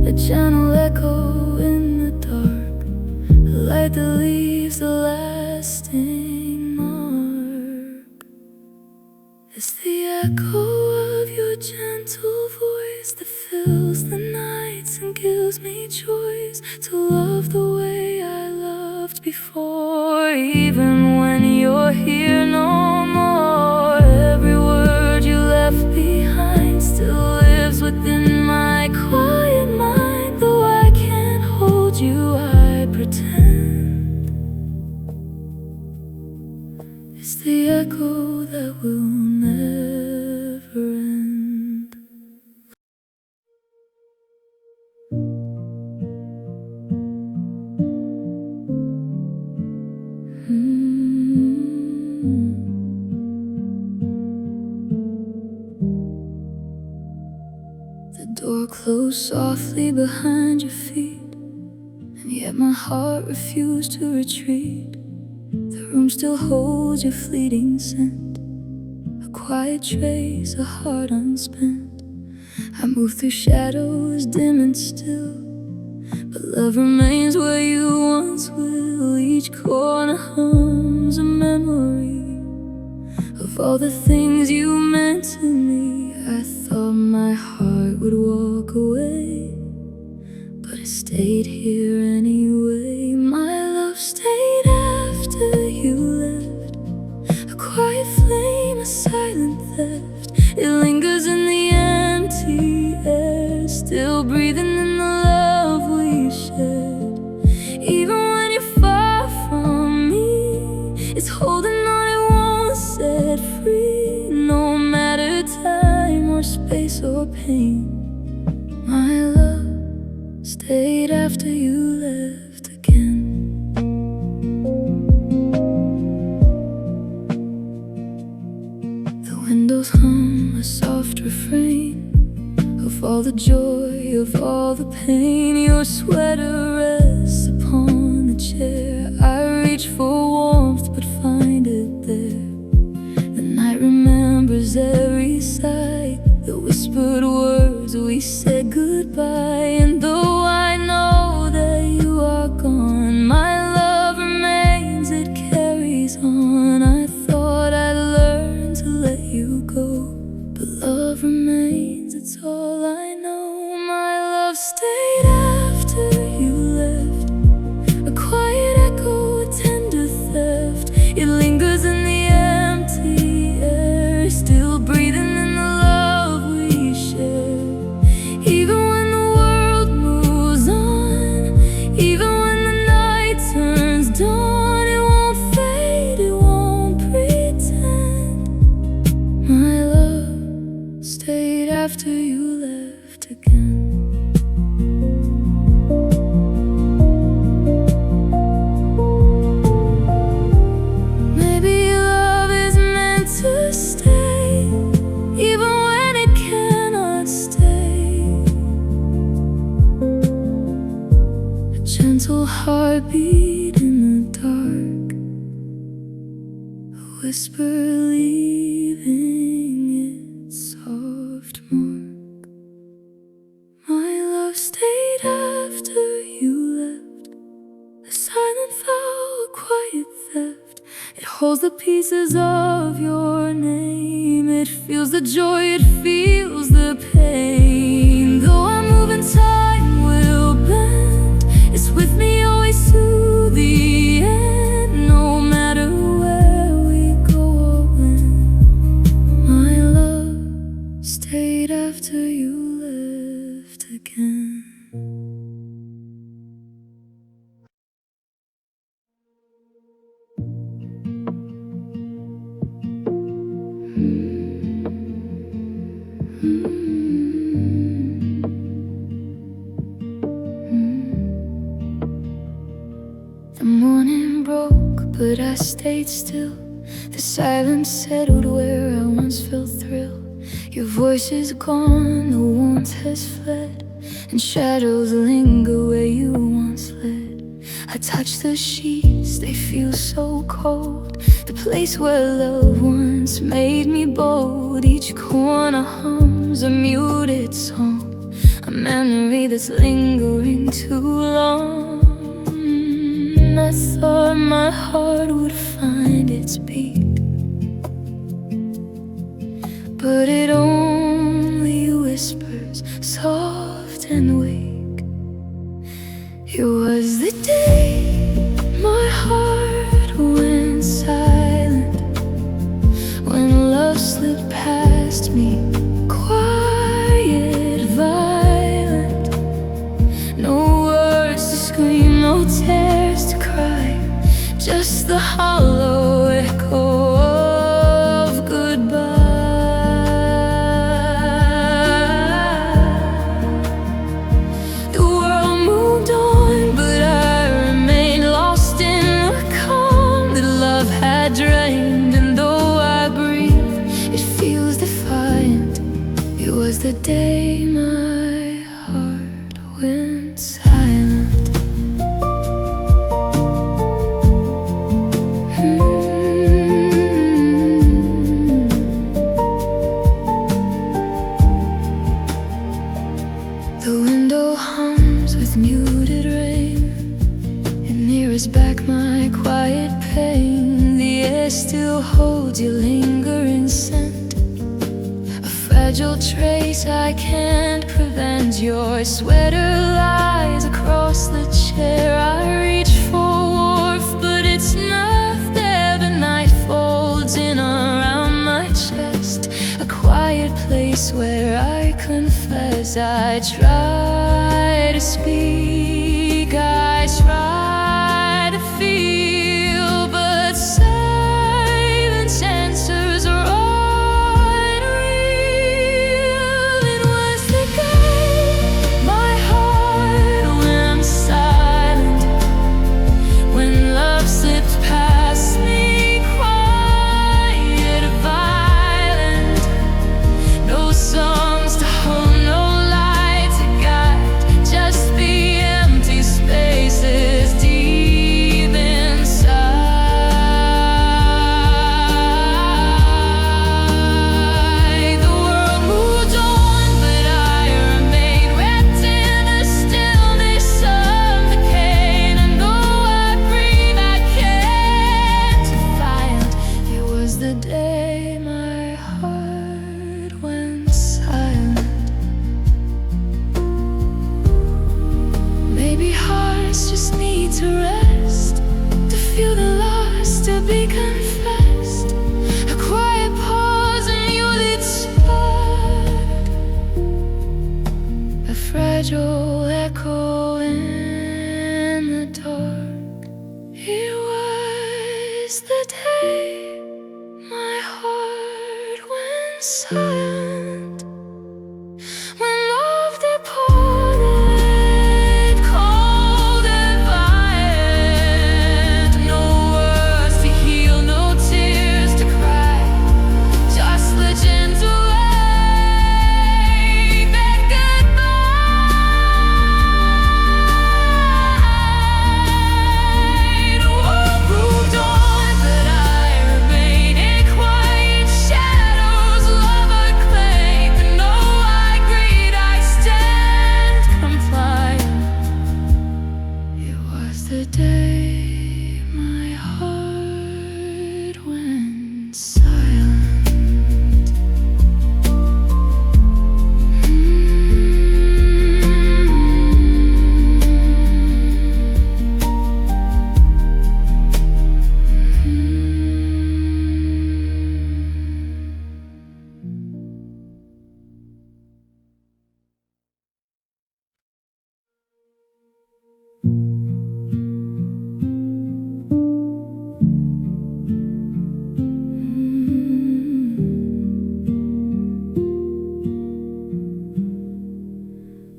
A gentle echo in the dark, a light that leaves a lasting mark. It's the echo of your gentle voice that fills the nights and gives me choice to love the way I loved before. Even when you're here no more, every word you left behind still lives within my quiet mind. Though I can't hold you, I pretend. It's the echo that will never end. The door closed softly behind your feet, and yet my heart refused to retreat. The room still holds your fleeting scent, a quiet trace, a heart unspent. I move through shadows dim and still, but love remains where you once will. Each corner hums a memory of all the things you meant to me. I thought my heart would walk away, but it stayed here anyway. My love stayed after you left, a quiet flame, a silent theft. It lingers in the empty air, still breathing in the love we shared. Even when you're far from me, it's holding on, it won't set free. No matter time or space or pain, my love stayed after you left again. The windows hum a soft refrain of all the joy, of all the pain. Your sweater rests upon the chair. I reach for warmth but find it there. The night remembers every sigh, the whispered words we said goodbye. And though I know that you are gone, my love remains, it carries on. I thought I'd learn to let you go, but love remains, it's all I know. My love stayed after you left, a quiet echo, a tender theft. It lingers in the empty air, still breathing in the love we share. Even when the world moves on, even when the night turns dawn, it won't fade, it won't pretend. My love stayed after you left again. Maybe love is meant to stay, even when it cannot stay. A gentle heartbeat in the dark, a whisper leaving its soft mark. My love stayed after you left, a silent vow, a quiet theft. It holds the pieces of your name. It feels the joy, it feels the pain. Though I move and time will bend, it's with me always to the end. No matter where we go or when, my love stayed after you left again. broke, but I stayed still. The silence settled where I once felt thrill. Your voice is gone, the warmth has fled, and shadows linger where you once led. I touch the sheets, they feel so cold. The place where love once made me bold. Each corner hums a muted song, a memory that's lingering too long. I thought my heart would find its beat, but it only whispers, soft and weak. It was the day my heart went silent, when love slipped past me, quiet, violent. No words to scream, no tears to cry, just the hollow echo of goodbye. The world moved on, but I remained lost in the calm that love had drained. And though I breathe, it feels defiant. It was the day my heart went silent. The window hums with muted rain, it mirrors back my quiet pain. The air still holds your lingering scent, a fragile trace I can't prevent. Your sweater lies across the chair. I reach for warmth, but it's not there. The night folds in around my chest, a quiet place where I confess. I try to speak, I try to feel, but silence answers are unreal. It was the day my heart went silent, when love slipped past me, quiet, violent. No songs to hold, no light to guide, just the empty spaces deep inside. The world moved on, but I remained wrapped in the stillness of the cane. And though I breathe, I can't defiant. It was the day my heart went silent. Maybe hearts just need to rest, to feel the loss, to be confessed. A quiet pause and you lit spark, a fragile echo in the dark. It was the day my heart went silent, when love departed, cold and violent. No words to heal, no tears to cry, just the gentle wave that goodbye. The world moved on, but I remained in quiet shadows. Love unclaimed, but no, I greed, I stand compliant. It was the day my heart went silent.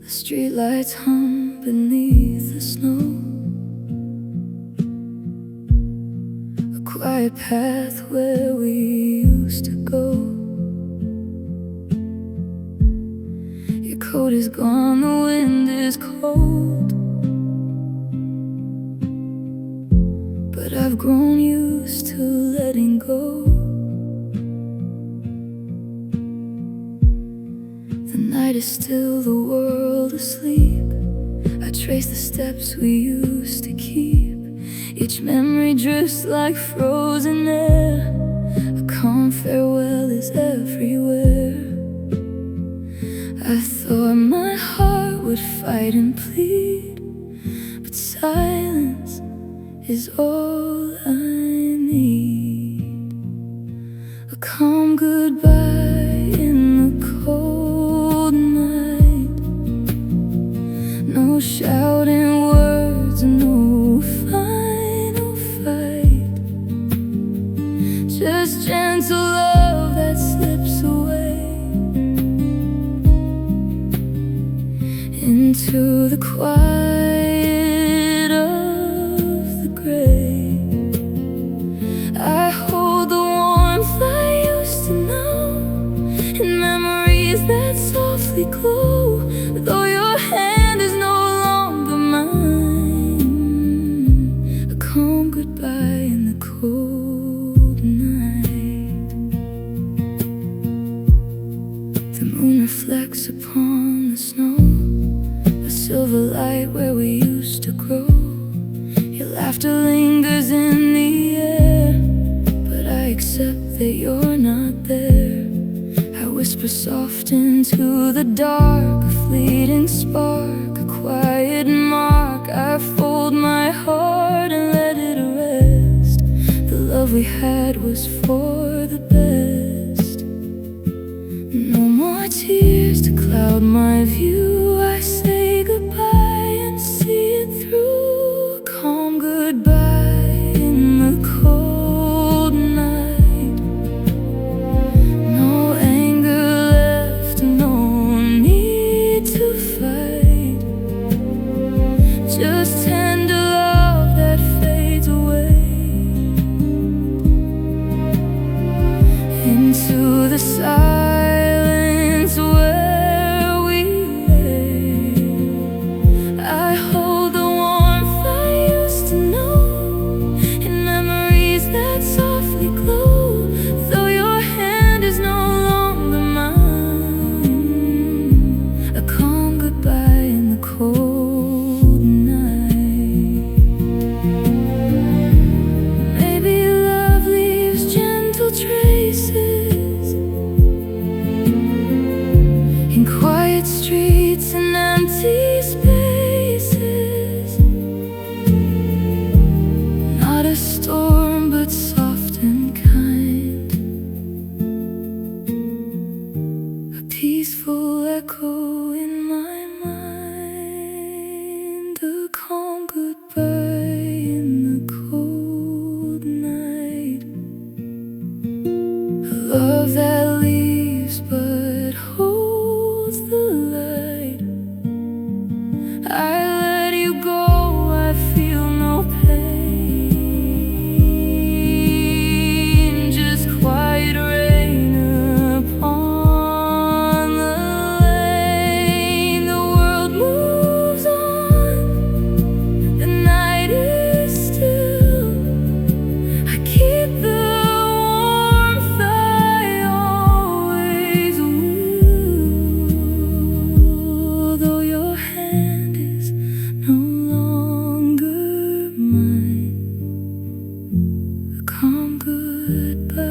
The streetlights hum beneath the snow. quiet path where we used to go. Your coat is gone, the wind is cold, but I've grown used to letting go. The night is still, the world asleep. I trace the steps we used to keep. Each memory drifts like frozen air. A calm farewell is everywhere. I thought my heart would fight and plead, but silence is all I need. A calm goodbye in the cold night. No shouting words, no final fight. Just gentle love that slips away into the quiet of the grave. I hold the warmth I used to know, and memories that softly glow. Though your hand is no longer mine, a calm goodbye in the cold night. The moon reflects upon the snow, a silver light where we used to grow. Your laughter lingers in the air, but I accept that you're not there. I whisper soft into the dark, a fleeting spark, a quiet mark. I fold my heart and let it rest. The love we had was for the best. No more tears to cloud my view. I say goodbye and see it through. A calm goodbye in the cold night. No anger left, no need to fight. Just tender love that fades away into the silence where we lay. I hold the warmth I used to know, and memories that softly glow. Though your hand is no longer mine, a calm goodbye in the cold night. Maybe love leaves gentle traces in quiet streets and empty spaces. Not a storm, but soft and kind. A peaceful echo in my mind. A calm goodbye in the cold night. A love that leaves but holds the light. I let you go, I feel no pain. Just quiet rain upon the lane. The world moves on, the night is still. I keep the warmth I always will. Though your hand is no longer mine, a calm goodbye